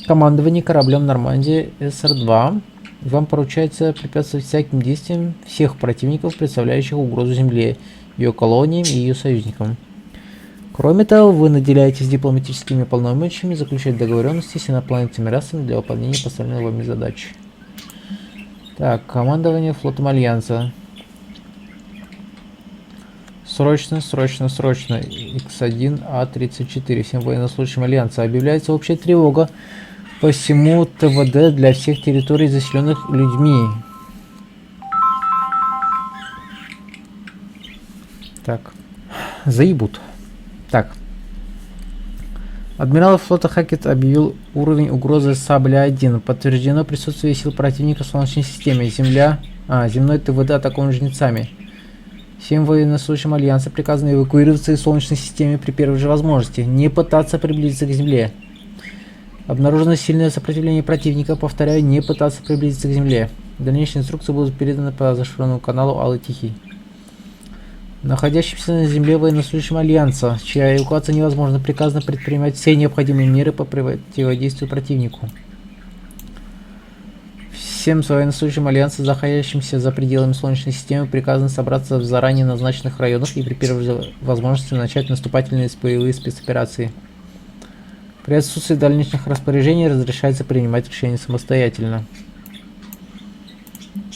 командование кораблем Нормандия СР-2. Вам поручается препятствовать всяким действиям всех противников, представляющих угрозу Земле, ее колониям и ее союзникам. Кроме того, вы наделяетесь дипломатическими полномочиями заключать договоренности с инопланетными расами для выполнения поставленных вами задач. Так, командование флотом Альянса. Срочно, X1А34. Всем военнослужащим Альянса объявляется общая тревога по всему ТВД для всех территорий, заселенных людьми. Так, заебут. Так. Адмирал флота Хакет объявил уровень угрозы Сабля-1. Подтверждено присутствие сил противника в Солнечной системе. Земной ТВД атакован жнецами. Всем военнослужащим Альянса приказано эвакуироваться из Солнечной системы при первой же возможности. Не пытаться приблизиться к Земле. Обнаружено сильное сопротивление противника. Повторяю, не пытаться приблизиться к Земле. Дальнейшие инструкции будут переданы по зашифрованному каналу Алый Тихий. Находящимся на Земле военнослужащим Альянса, чья эвакуация невозможна, приказано предпринимать все необходимые меры по противодействию противнику. Всем военнослужащим Альянса, находящимся за пределами Солнечной системы, приказано собраться в заранее назначенных районах и при первой возможности начать наступательные боевые спецоперации. При отсутствии дальнейших распоряжений разрешается принимать решения самостоятельно.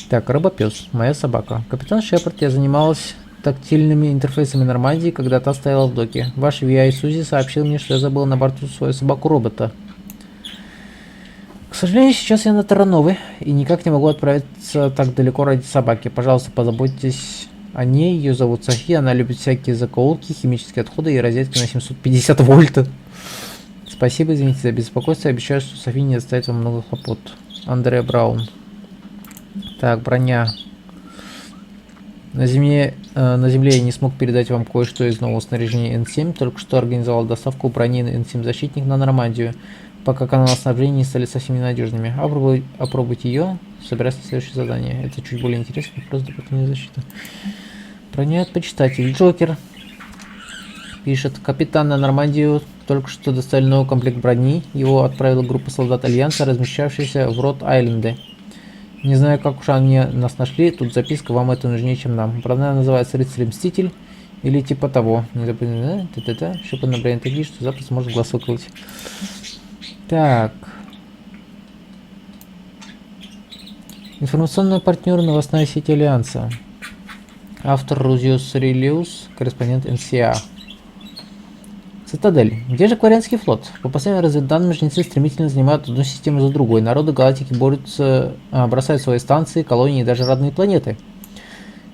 Так, рыбопес, моя собака. Капитан Шепард, я занималась тактильными интерфейсами Нормандии, когда та стояла в доке. Ваш VI Сузи сообщил мне, что я забыл на борту свою собаку-робота. К сожалению, сейчас я на Таранове и никак не могу отправиться так далеко ради собаки. Пожалуйста, позаботьтесь о ней. Ее зовут София, она любит всякие закоулки, химические отходы и розетки на 750 вольт. Спасибо, извините за беспокойство. Обещаю, что София не доставит вам много хлопот. Андреа Браун. Так, броня. На земле я не смог передать вам кое-что из нового снаряжения N7, только что организовал доставку брони N7 защитник на Нормандию, пока каналы снабжения не стали совсем ненадежными. Опробуйте ее, собираясь на следующее задание. Это чуть более интересно, просто дополнительная защита. Броня от почитателей. Джокер пишет: капитан на Нормандию только что доставили новый комплект брони. Его отправила группа солдат Альянса, размещавшаяся в Рот-Айленде. Не знаю, как уж они нас нашли, тут записка, вам это нужнее, чем нам. Броня называется Рыцарь-Мститель или типа того. Не запомню, чтобы на броне такие, что запросто может глаз выколоть. Так. Информационный партнер новостная сеть Альянса. Автор Рузиус Релиус, корреспондент НСА. Цитадель. Где же Кварианский флот? По последним разведданным, жнецы стремительно занимают одну систему за другой. Народы галактики борются, бросают свои станции, колонии и даже родные планеты.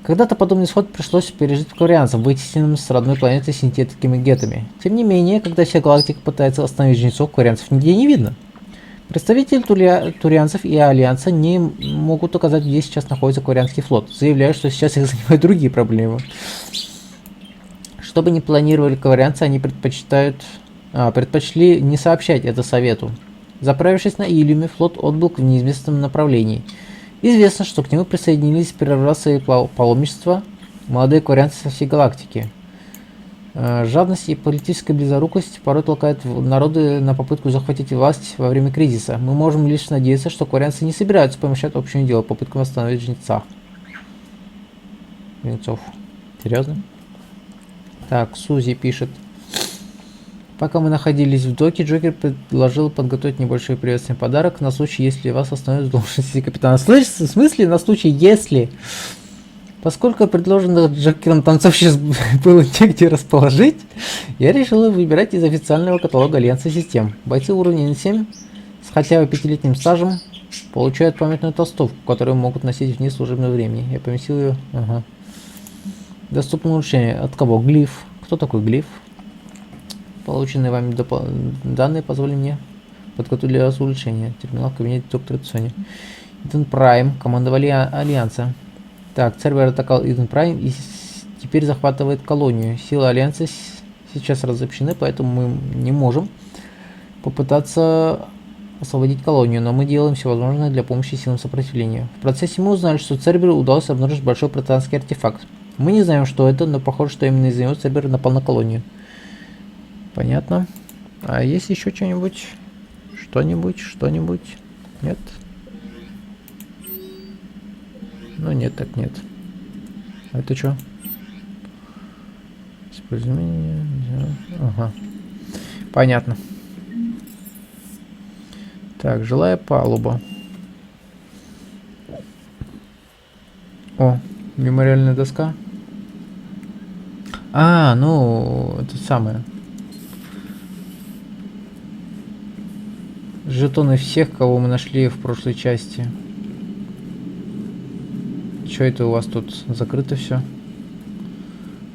Когда-то подобный исход пришлось пережить кварианцам, вытесненным с родной планеты синтетиками гетами. Тем не менее, когда вся галактика пытается остановить жнецов, кварианцев нигде не видно. Представители турианцев и Альянса не могут указать, где сейчас находится Кварианский флот. Заявляют, что сейчас их занимают другие проблемы. Что бы ни планировали кварианцы, они предпочли не сообщать это совету. Заправившись на Илиуме, флот отбыл в неизвестном направлении. Известно, что к нему присоединились перворазовые паломничества молодые кварианцы со всей галактики. Жадность и политическая близорукость порой толкают народы на попытку захватить власть во время кризиса. Мы можем лишь надеяться, что кварианцы не собираются помешать общему делу, попыткам остановить жнецов. Серьезно? Так, Сузи пишет. Пока мы находились в доке, Джокер предложил подготовить небольшой приветственный подарок на случай, если вас остановят в должности капитана. В смысле на случай, если? Поскольку предложенных Джокером танцов сейчас было негде расположить, я решил выбирать из официального каталога Альянса систем. Бойцы уровня N7 с хотя бы 5-летним стажем получают памятную толстовку, которую могут носить вне служебного времени. Я поместил ее. Ага. Доступно улучшение. От кого? Глиф. Кто такой глиф? Полученные вами данные позволили мне подготовить для вас улучшения. Терминал в кабинете доктора Цони. Иден Прайм командовали Альянса. Так, Цербер атаковал Иден Прайм и теперь захватывает колонию. Силы Альянса сейчас разобщены, поэтому мы не можем попытаться освободить колонию, но мы делаем все возможное для помощи силам сопротивления. В процессе мы узнали, что Церберу удалось обнаружить большой протестанский артефакт. Мы не знаем, что это, но похоже, что именно из-за него Цербер напал на колонию. Понятно. А есть еще что-нибудь? Что-нибудь? Нет? Ну нет, так нет. А это что? Использование... Ага. Понятно. Так, жилая палуба. О, мемориальная доска. А, ну, это самое. Жетоны всех, кого мы нашли в прошлой части. Что это у вас тут закрыто все?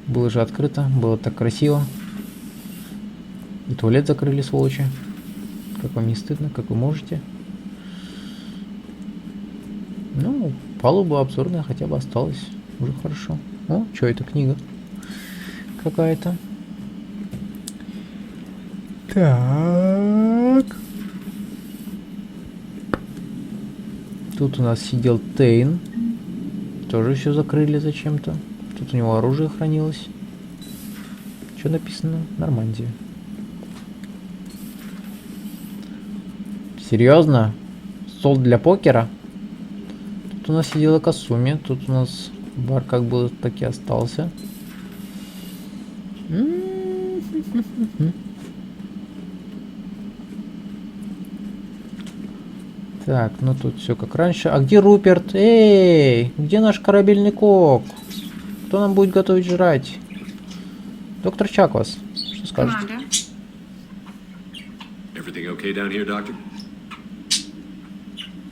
Было же открыто, было так красиво. И туалет закрыли, сволочи. Как вам не стыдно, как вы можете? Ну, палуба обзорная хотя бы осталась. Уже хорошо. О, что это, книга какая-то. Так. Тут у нас сидел Тейн. Тоже все закрыли зачем-то. Тут у него оружие хранилось. Что написано? Нормандия. Серьезно? Стол для покера? Тут у нас сидела Касуми. Тут у нас бар как был, так и остался. Так, ну тут все как раньше. А где Руперт? Эй, где наш корабельный кок? Кто нам будет готовить жрать? Доктор Чаквас, что скажете? Everything okay down here, Doctor?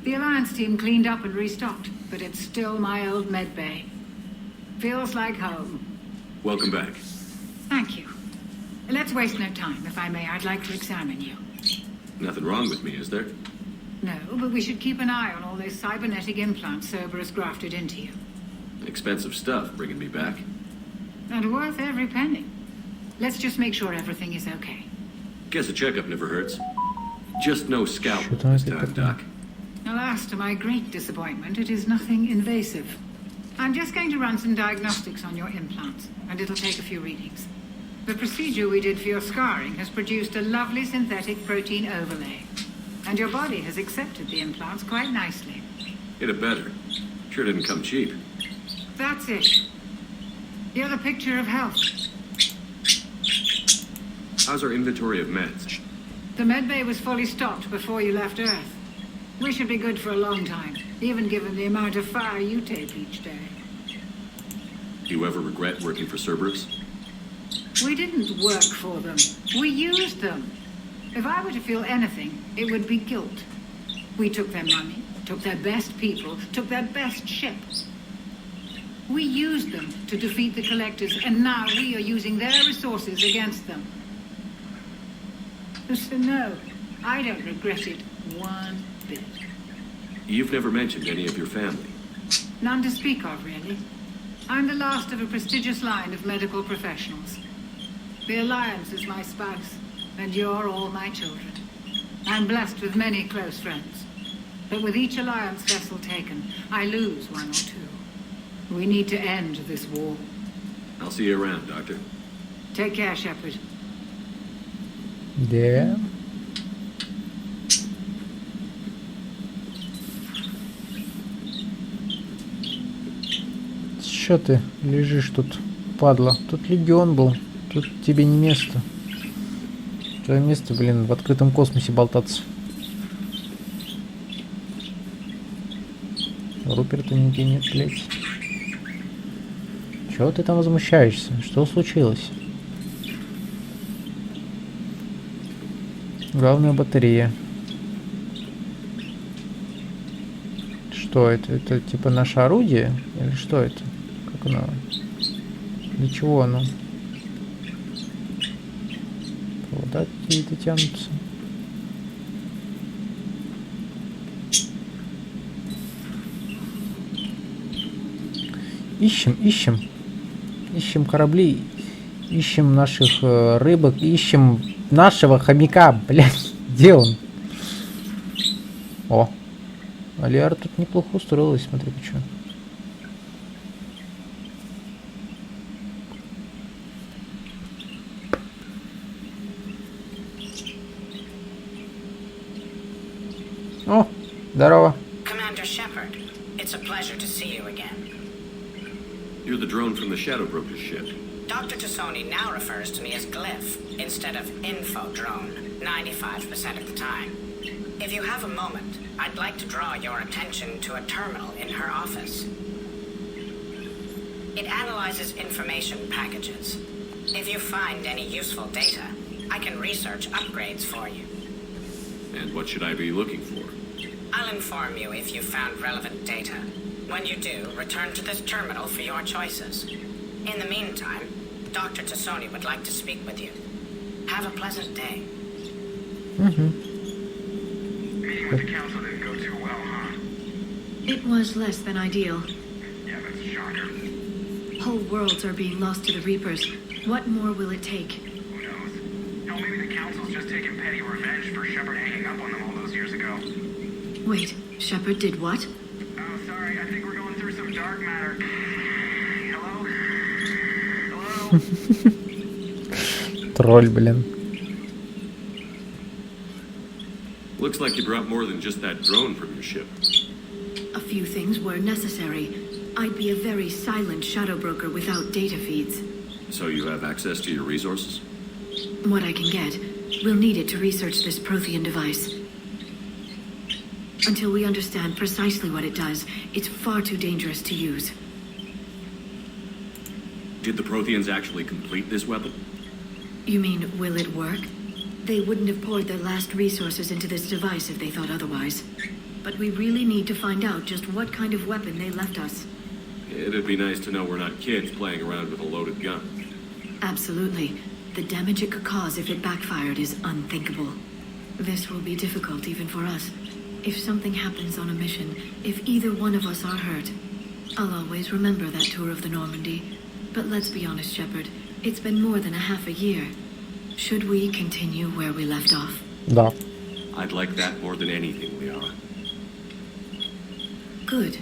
The Alliance team cleaned up and restocked, but it's still my old med bay. Feels like home. Welcome back. Thank you. Let's waste no time. If I may, I'd like to examine you. Nothing wrong with me, is there? No, but we should keep an eye on all those cybernetic implants Cerberus grafted into you. Expensive stuff bringing me back. And worth every penny. Let's just make sure everything is okay. Guess a checkup never hurts. Just no scalp this time, Doc. Alas, to my great disappointment, it is nothing invasive. I'm just going to run some diagnostics on your implants, and it'll take a few readings. The procedure we did for your scarring has produced a lovely synthetic protein overlay. And your body has accepted the implants quite nicely. It had better. Sure didn't come cheap. That's it. You're the picture of health. How's our inventory of meds? The medbay was fully stocked before you left Earth. We should be good for a long time, even given the amount of fire you take each day. Do you ever regret working for Cerberus? We didn't work for them. We used them. If I were to feel anything, it would be guilt. We took their money, took their best people, took their best ships. We used them to defeat the Collectors, and now we are using their resources against them. So no, I don't regret it one bit. You've never mentioned any of your family. None to speak of, really. I'm the last of a prestigious line of medical professionals. The Alliance is my spouse, and you're all my children. I'm blessed with many close friends. But with each Alliance vessel taken, I lose one or two. We need to end this war. I'll see you around, Doctor. Take care, Shepard. Да. Чё ты лежишь тут, падла? Тут легион был. Тут тебе не место. Твое место, блин, в открытом космосе болтаться. Руперта нигде нет, блядь. Чего ты там возмущаешься? Что случилось? Главная батарея. Что это? Это типа наше орудие? Или что это? Как оно? Для чего оно? Вода какие-то тянутся. Ищем корабли, ищем наших рыбок, ищем нашего хомяка, блядь, где он? О, Алиар тут неплохо устроилась, смотри-ка, что. О, здорово. Commander Shepard, it's a pleasure to see you again. You're the drone from the Shadow Broker's ship. Dr. Tassoni now refers to me as Glyph instead of Info Drone, 95% of the time. If you have a moment, I'd like to draw your attention to a terminal in her office. It analyzes information packages. If you find any useful data, I can research upgrades for you. And what should I be looking for? I'll inform you if you found relevant data. When you do, return to this terminal for your choices. In the meantime, Dr. Tassoni would like to speak with you. Have a pleasant day. Meeting with the council didn't go too well, huh? It was less than ideal. Yeah, that's a shocker. Whole worlds are being lost to the Reapers. What more will it take? Who knows? Hell, maybe the council's just taking petty revenge for Shepard hanging up on them all those years ago. Wait, Shepard did what? Oh, sorry, I think we're going through some dark matter. Hello? Hello? Тролль, блин. Looks like you brought more than just that drone from your ship. A few things were necessary. I'd be a very silent shadow broker without data feeds. So you have access to your resources? What I can get. We'll need it to research this Prothean device. Until we understand precisely what it does, it's far too dangerous to use. Did the Protheans actually complete this weapon? You mean, will it work? They wouldn't have poured their last resources into this device if they thought otherwise. But we really need to find out just what kind of weapon they left us. It'd be nice to know we're not kids playing around with a loaded gun. Absolutely. The damage it could cause if it backfired is unthinkable. This will be difficult even for us. If something happens on a mission, if either one of us are hurt, I'll always remember that tour of the Normandy. But let's be honest, Shepard. It's been more than a half a year. Should we continue where we left off? Да. I'd like that more than anything, Liara. Good.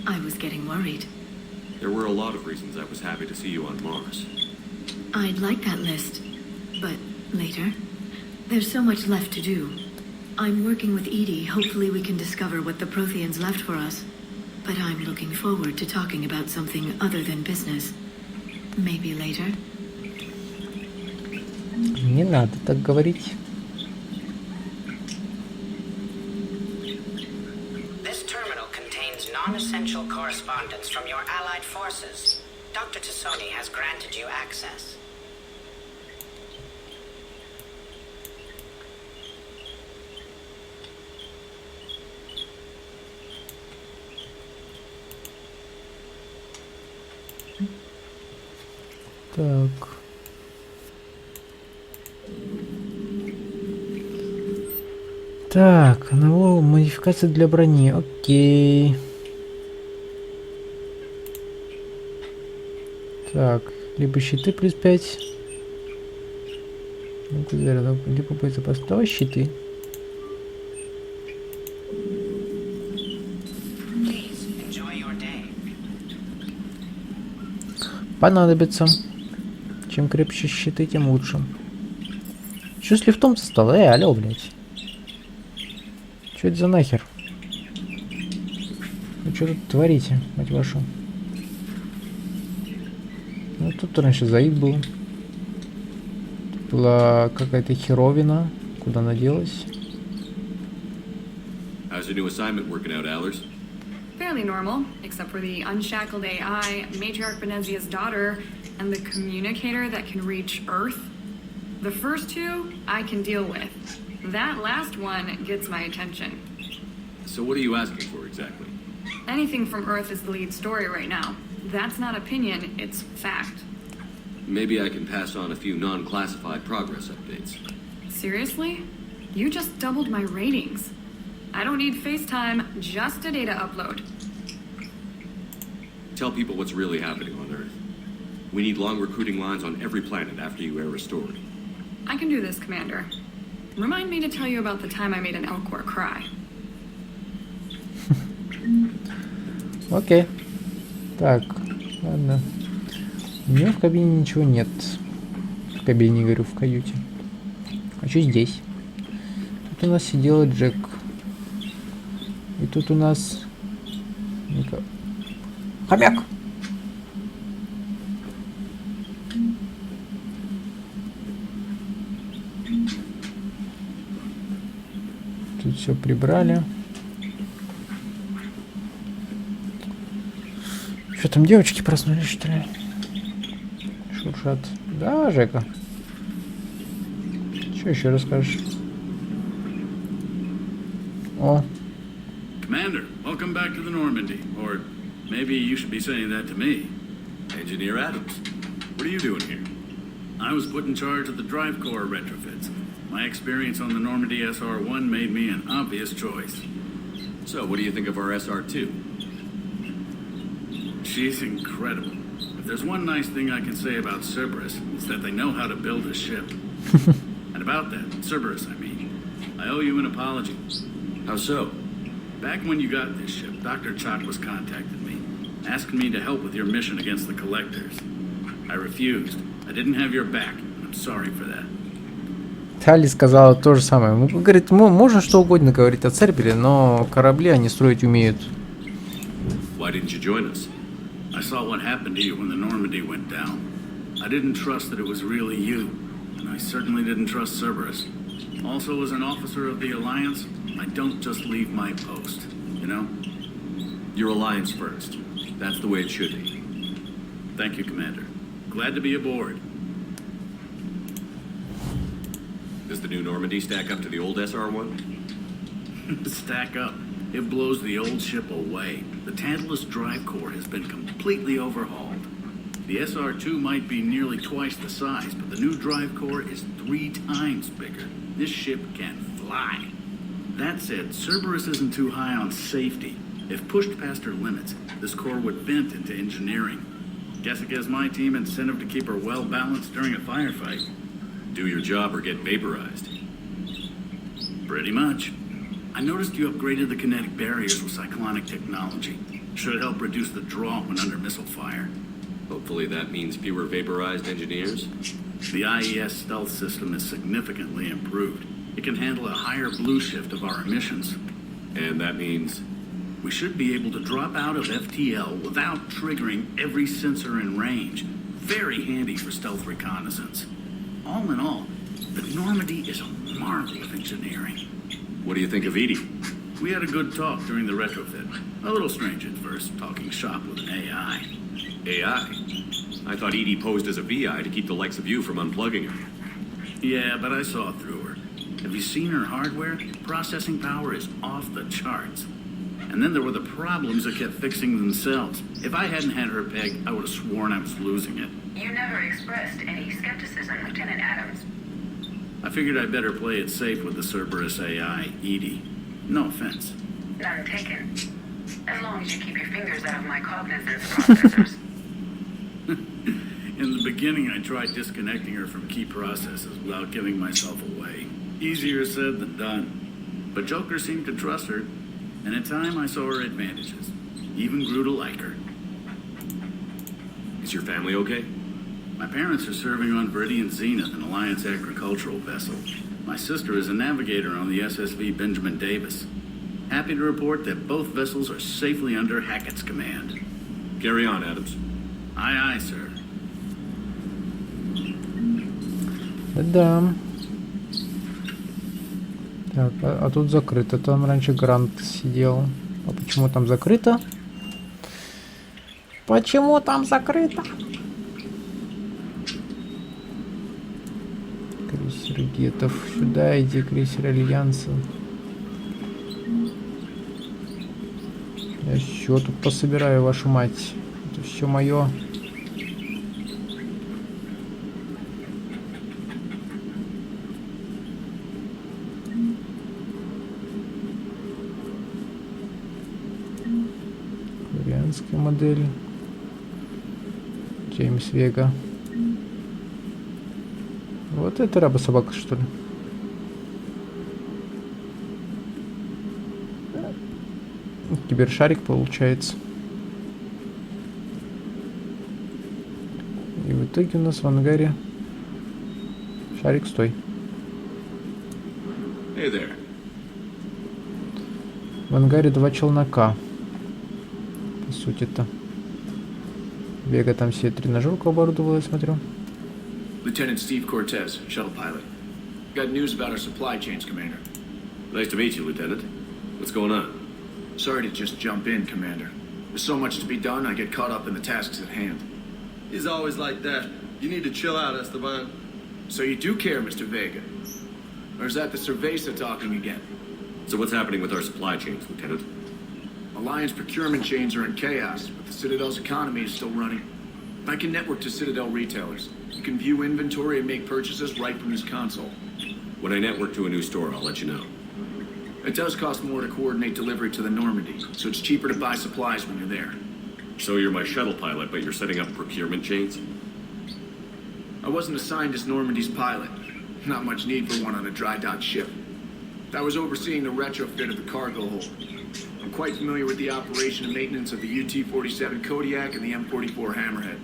I was getting worried. There were a lot of reasons I was happy to see you on Mars. I'd like that list. But later. There's so much left to do. I'm working with Edie. Hopefully we can discover what the Protheans left for us. But I'm looking forward to talking about something other than business. Maybe later. Не надо так говорить. This terminal contains non-essential correspondence from your allied forces. Dr. Tassoni has granted you access. Так. Так, новая модификация для брони. Окей. Так, либо щиты плюс 5. Либо боезапас. Давай щиты. Понадобится. Чем крепче щиты, тем лучше. Что с лифтом-то стало? Алло, блядь. Что это за нахер? Вы что тут творите, мать вашу? Ну тут раньше Заид был. Тут была какая-то херовина. Куда она делась? How's your new assignment working out, Allers? Fairly normal, except for the unshackled AI, Matriarch Benezia's daughter, and the communicator that can reach Earth. The first two, I can deal with. That last one gets my attention. So what are you asking for exactly? Anything from Earth is the lead story right now. That's not opinion, it's fact. Maybe I can pass on a few non-classified progress updates. Seriously? You just doubled my ratings. I don't need FaceTime, just a data upload. Tell people what's really happening on Earth. We need long recruiting lines on every planet after you are restored. I can do this, Commander. Remind me to tell you about the time I made an Elcor cry. Окей. Так, ладно. У меня в кабине ничего нет. В кабине, говорю, в каюте. А что здесь? Тут у нас сидела Джек. И тут у нас... Хомяк! Тут все прибрали. Что там, девочки проснулись, что ли? Шуршат. Да, Жека? Что еще расскажешь? О. Commander, welcome back to the Normandy. Or maybe you should be saying that to me. Engineer Adams, what are you doing here? I was put in charge of the drive core retrofits. My experience on the Normandy SR-1 made me an obvious choice. So, what do you think of our SR-2? She's incredible. If there's one nice thing I can say about Cerberus, it's that they know how to build a ship. And about that, Cerberus, I mean, I owe you an apology. How so? Back when you got this ship, Dr. Chakwas contacted me, asking me to help with your mission against the Collectors. I refused. I didn't have your back, and I'm sorry for that. Тали сказала то же самое. Ну, говорит, можно что угодно говорить о Цербере, но корабли они строить умеют. Why didn't you join us? I saw what happened to you when the Normandy went down. I didn't trust that it was really you, and I certainly didn't trust Cerberus. Also, as an officer of the Alliance, I don't just leave my post, you know? Your Alliance first. That's the way it should be. Thank you, Commander. Glad to be aboard. Does the new Normandy stack up to the old SR-1? Stack up. It blows the old ship away. The Tantalus drive core has been completely overhauled. The SR-2 might be nearly twice the size, but the new drive core is 3 times bigger. This ship can fly. That said, Cerberus isn't too high on safety. If pushed past her limits, this core would vent into engineering. Guess it gives my team incentive to keep her well balanced during a firefight. Do your job or get vaporized. Pretty much. I noticed you upgraded the kinetic barriers with cyclonic technology. Should help reduce the draw when under missile fire. Hopefully that means fewer vaporized engineers. The IES stealth system is significantly improved. It can handle a higher blue shift of our emissions. And that means? We should be able to drop out of FTL without triggering every sensor in range. Very handy for stealth reconnaissance. All in all, the Normandy is a marvel of engineering. What do you think of Edie? We had a good talk during the retrofit. A little strange at first, talking shop with an AI. AI? I thought Edie posed as a VI to keep the likes of you from unplugging her. Yeah, but I saw through her. Have you seen her hardware? Processing power is off the charts. And then there were the problems that kept fixing themselves. If I hadn't had her pegged, I would have sworn I was losing it. You never expressed any skepticism, Lieutenant Adams. I figured I'd better play it safe with the Cerberus AI, Edie. No offense. None taken. As long as you keep your fingers out of my cognizance processors. In the beginning, I tried disconnecting her from key processes without giving myself away. Easier said than done. But Joker seemed to trust her, and in time I saw her advantages. Even grew to like her. Is your family okay? My parents are serving on Viridian Zenith, an Alliance agricultural vessel. My sister is a navigator on the SSV Benjamin Davis. Happy to report that both vessels are safely under Hackett's command. Carry on, Adams. Aye, aye, sir. Да. Так, а тут закрыто. Там раньше Грант сидел. А почему там закрыто? Почему там закрыто? Крейсер Гетов. Сюда иди, крейсер Альянса. Я все тут пособираю, вашу мать. Это все мое. модель. Джеймс Вега. Вот это рыба-собака, что ли? Кибершарик получается. И в итоге у нас в ангаре шарик, стой. Hey there. В ангаре 2 челнока. По сути-то. Вега там себе тренажерку оборудовала, я смотрю. Lieutenant Steve Cortez, shuttle pilot. Got news about our supply chains, Commander. Nice to meet you, Lieutenant. What's going on? Sorry to just jump in, Commander. There's so much to be done, I get caught up in the tasks at hand. He's always like that. You need to chill out, Esteban. So you do care, Mr. Vega? Or is that the Cerveza talking again? So what's happening with our supply chains, Lieutenant? Alliance procurement chains are in chaos, but the Citadel's economy is still running. I can network to Citadel retailers. You can view inventory and make purchases right from this console. When I network to a new store, I'll let you know. It does cost more to coordinate delivery to the Normandy, so it's cheaper to buy supplies when you're there. So you're my shuttle pilot, but you're setting up procurement chains? I wasn't assigned as Normandy's pilot. Not much need for one on a dry dock ship. I was overseeing the retrofit of the cargo hold. I'm quite familiar with the operation and maintenance of the UT-47 Kodiak and the M44 Hammerhead.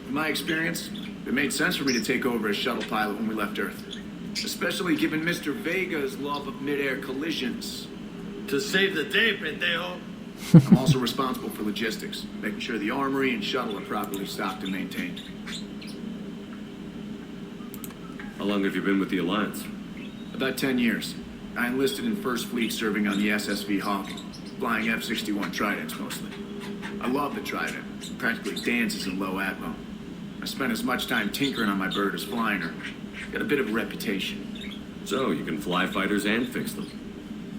In my experience, it made sense for me to take over as shuttle pilot when we left Earth. Especially given Mr. Vega's love of mid-air collisions. To save the day, pendejo. I'm also responsible for logistics, making sure the armory and shuttle are properly stocked and maintained. How long have you been with the Alliance? About 10 years. I enlisted in First Fleet serving on the SSV Hawk, flying F-61 Tridents mostly. I love the Trident. It practically dances in low atmo. I spent as much time tinkering on my bird as flying her. Got a bit of a reputation. So, you can fly fighters and fix them?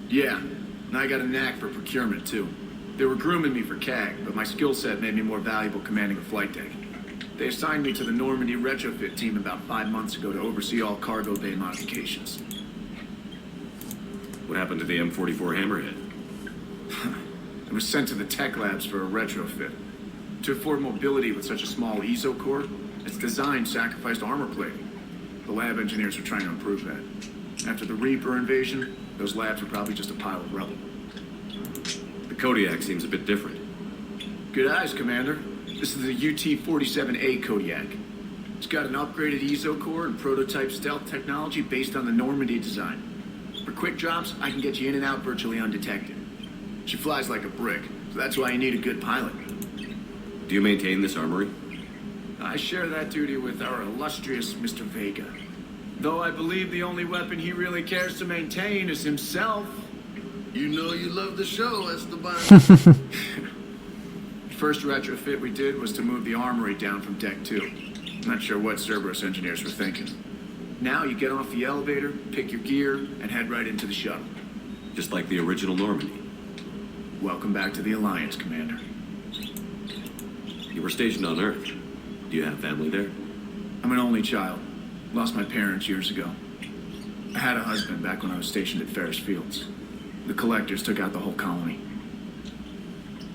Yeah, and I got a knack for procurement too. They were grooming me for CAG, but my skill set made me more valuable commanding a flight deck. They assigned me to the Normandy retrofit team about 5 months ago to oversee all cargo bay modifications. What happened to the M44 Hammerhead? It was sent to the tech labs for a retrofit. To afford mobility with such a small ESO core, its design sacrificed armor plating. The lab engineers are trying to improve that. After the Reaper invasion, those labs were probably just a pile of rubble. The Kodiak seems a bit different. Good eyes, Commander. This is the UT-47A Kodiak. It's got an upgraded ESO core and prototype stealth technology based on the Normandy design. For quick drops, I can get you in and out virtually undetected. She flies like a brick, so that's why you need a good pilot. Do you maintain this armory? I share that duty with our illustrious Mr. Vega. Though I believe the only weapon he really cares to maintain is himself. You know you love the show, Esteban. First retrofit we did was to move the armory down from Deck 2. Not sure what Cerberus engineers were thinking. Now you get off the elevator, pick your gear, and head right into the shuttle. Just like the original Normandy. Welcome back to the Alliance, Commander. You were stationed on Earth. Do you have family there? I'm an only child. Lost my parents years ago. I had a husband back when I was stationed at Ferris Fields. The collectors took out the whole colony.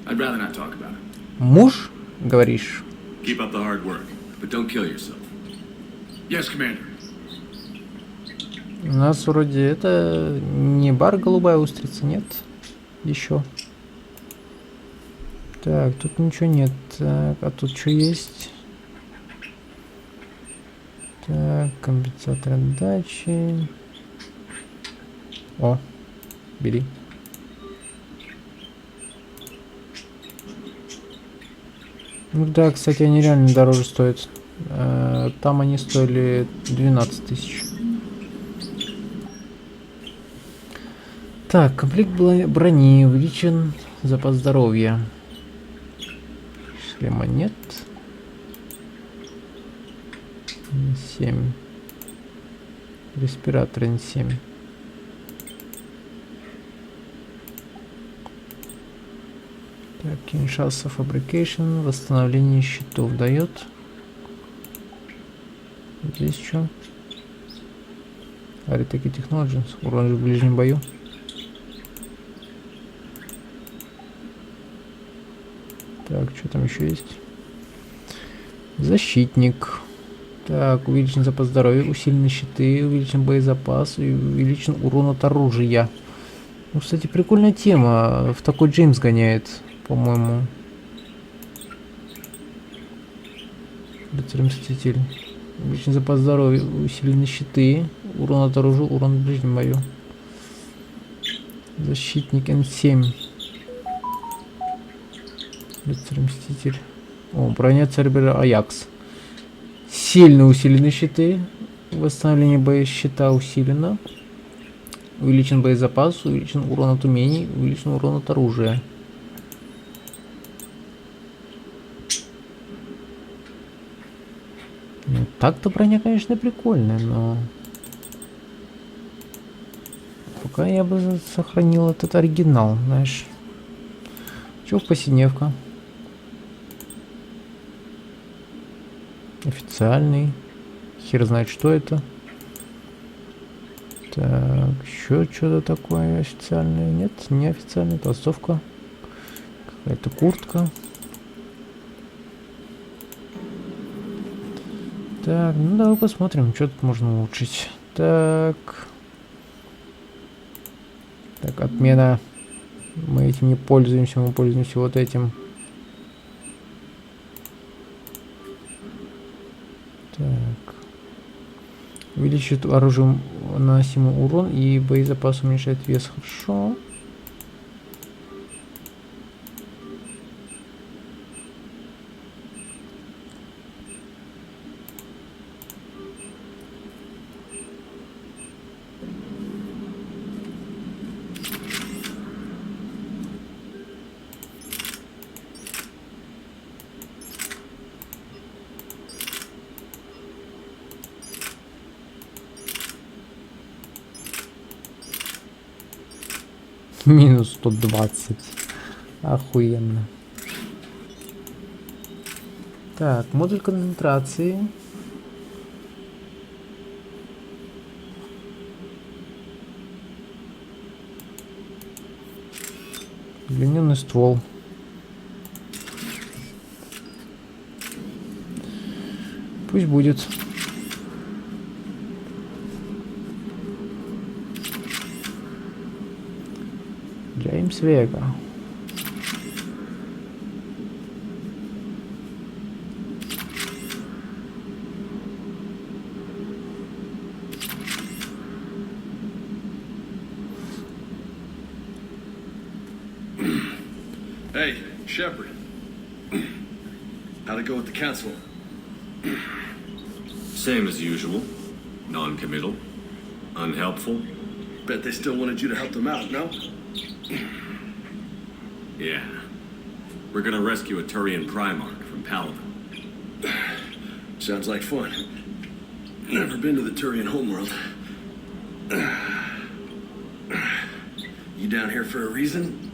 I'd rather not talk about it. Муж, говоришь? Keep up the hard work, but don't kill yourself. Yes, Commander. У нас вроде это не бар голубая устрица, нет? Еще. Так, тут ничего нет. Так, а тут что есть? Так, компенсатор отдачи. О, бери. Ну да, кстати, они реально дороже стоят. Там они стоили 12 тысяч. Так, комплект брони увеличен, запас здоровья. Шлема нет. 7. Респиратор N7. Так, Kinshasa Fabrication. Восстановление щитов дает. Здесь что? Ariteki Technologies. Урон в ближнем бою. Так, что там еще есть? Защитник. Так, увеличен запас здоровья, усилены щиты, увеличен боезапас и увеличен урон от оружия. Ну, кстати, прикольная тема. В такой Джеймс гоняет, по-моему. Рыцарь-мститель. Увеличен запас здоровья, усилены щиты, урон от оружия, урон в ближнем бою. Защитник Н7. Рыцарь-мститель. О, броня Цербера Аякс. Сильно усилены щиты. Восстановление боещита усилено. Увеличен боезапас, увеличен урон от умений, увеличен урон от оружия. Ну, так-то броня, конечно, прикольная, но... Пока я бы сохранил этот оригинал, знаешь. Чё в повседневка? Официальный. Хер знает, что это. Так, еще что-то такое официальное. Нет, не официальная. Толстовка. Какая-то куртка. Так, ну давай посмотрим, что тут можно улучшить. Так. Так, отмена. Мы этим не пользуемся, мы пользуемся вот этим. Так. Увеличит оружие наносимый урон и боезапас уменьшает вес. Хорошо. Минус 120. Охуенно. Так, модуль концентрации. Удлиненный ствол. Пусть будет. Джеймс Вега. Hey, Shepard. How'd it go with the council? Same as usual. Non-committal. Unhelpful. Bet they still wanted you to help them out, no? Yeah. We're gonna rescue a Turian Primarch from Paladin. Sounds like fun. Never been to the Turian homeworld. You down here for a reason?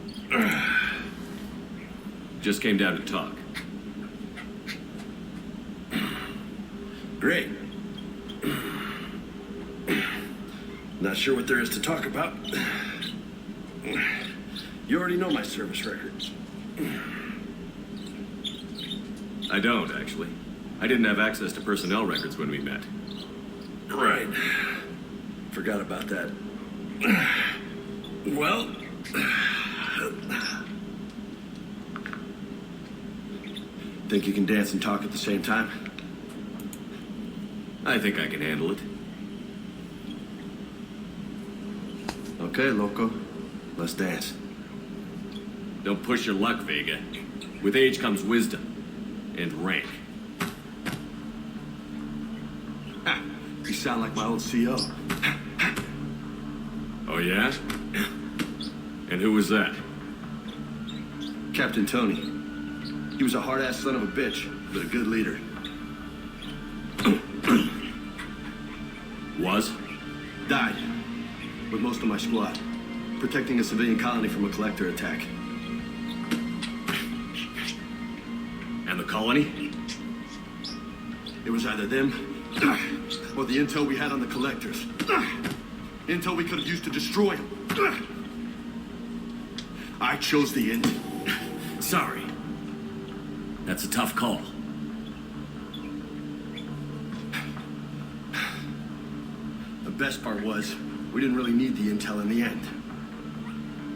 Just came down to talk. Great. Not sure what there is to talk about. You already know my service record. I don't, actually. I didn't have access to personnel records when we met. Right. Forgot about that. Well... Think you can dance and talk at the same time? I think I can handle it. Okay, loco. Let's dance. Don't push your luck, Vega. With age comes wisdom. And rank. Ha! You sound like my old CO. Oh, yeah? And who was that? Captain Tony. He was a hard-ass son of a bitch, but a good leader. Was? Died. With most of my squad. Protecting a civilian colony from a collector attack. And the colony? It was either them, or the intel we had on the collectors. Intel we could have used to destroy them. I chose the end. Sorry. That's a tough call. The best part was, we didn't really need the intel in the end.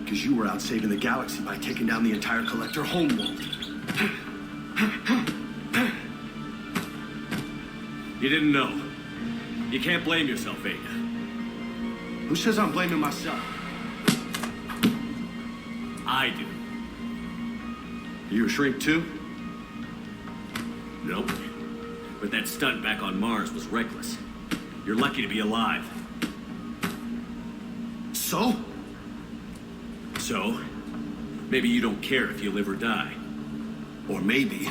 Because you were out saving the galaxy by taking down the entire Collector homeworld. You didn't know. You can't blame yourself, Vega. Who says I'm blaming myself? I do. You a shrink too? Nope. But that stunt back on Mars was reckless. You're lucky to be alive. So? So, maybe you don't care if you live or die. Or maybe...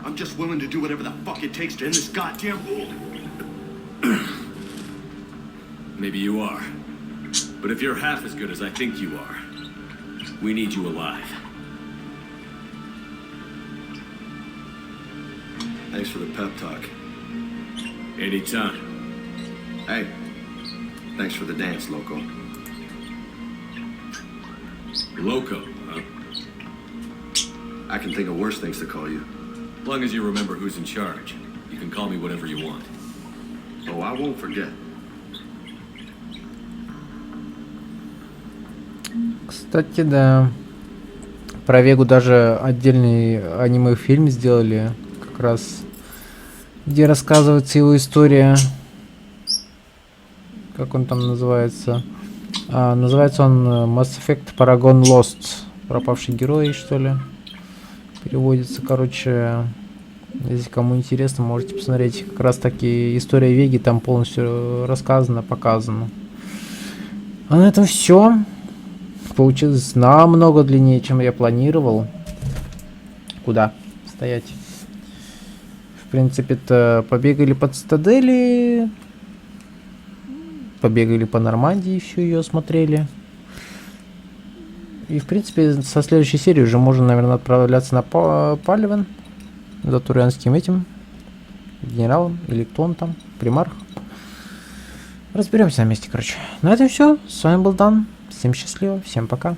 I'm just willing to do whatever the fuck it takes to end this goddamn world. Maybe you are. But if you're half as good as I think you are, we need you alive. Thanks for the pep talk. Anytime. Hey, thanks for the dance, Loco. Loco, huh? I can think of worse things to call you. As long as you remember who's in charge, you can call me whatever you want. Oh, I won't forget. Кстати, да. Про Вегу даже отдельный аниме-фильм сделали, как раз, где рассказывается его история. Как он там называется? Называется он Mass Effect Paragon Lost. Пропавший герой, что ли? Переводится, короче. Если кому интересно, можете посмотреть. Как раз таки история Веги там полностью рассказана, показана. А на этом все. Получилось намного длиннее, чем я планировал. Куда стоять? В принципе-то побегали по Цитадели. Побегали по Нормандии, всю ее осмотрели. И в принципе со следующей серии уже можно, наверное, отправляться на Паливен. За турианским этим генералом. Или кто он там? Примарх. Разберемся на месте, короче. На этом все. С вами был Дан. Всем счастливо. Всем пока.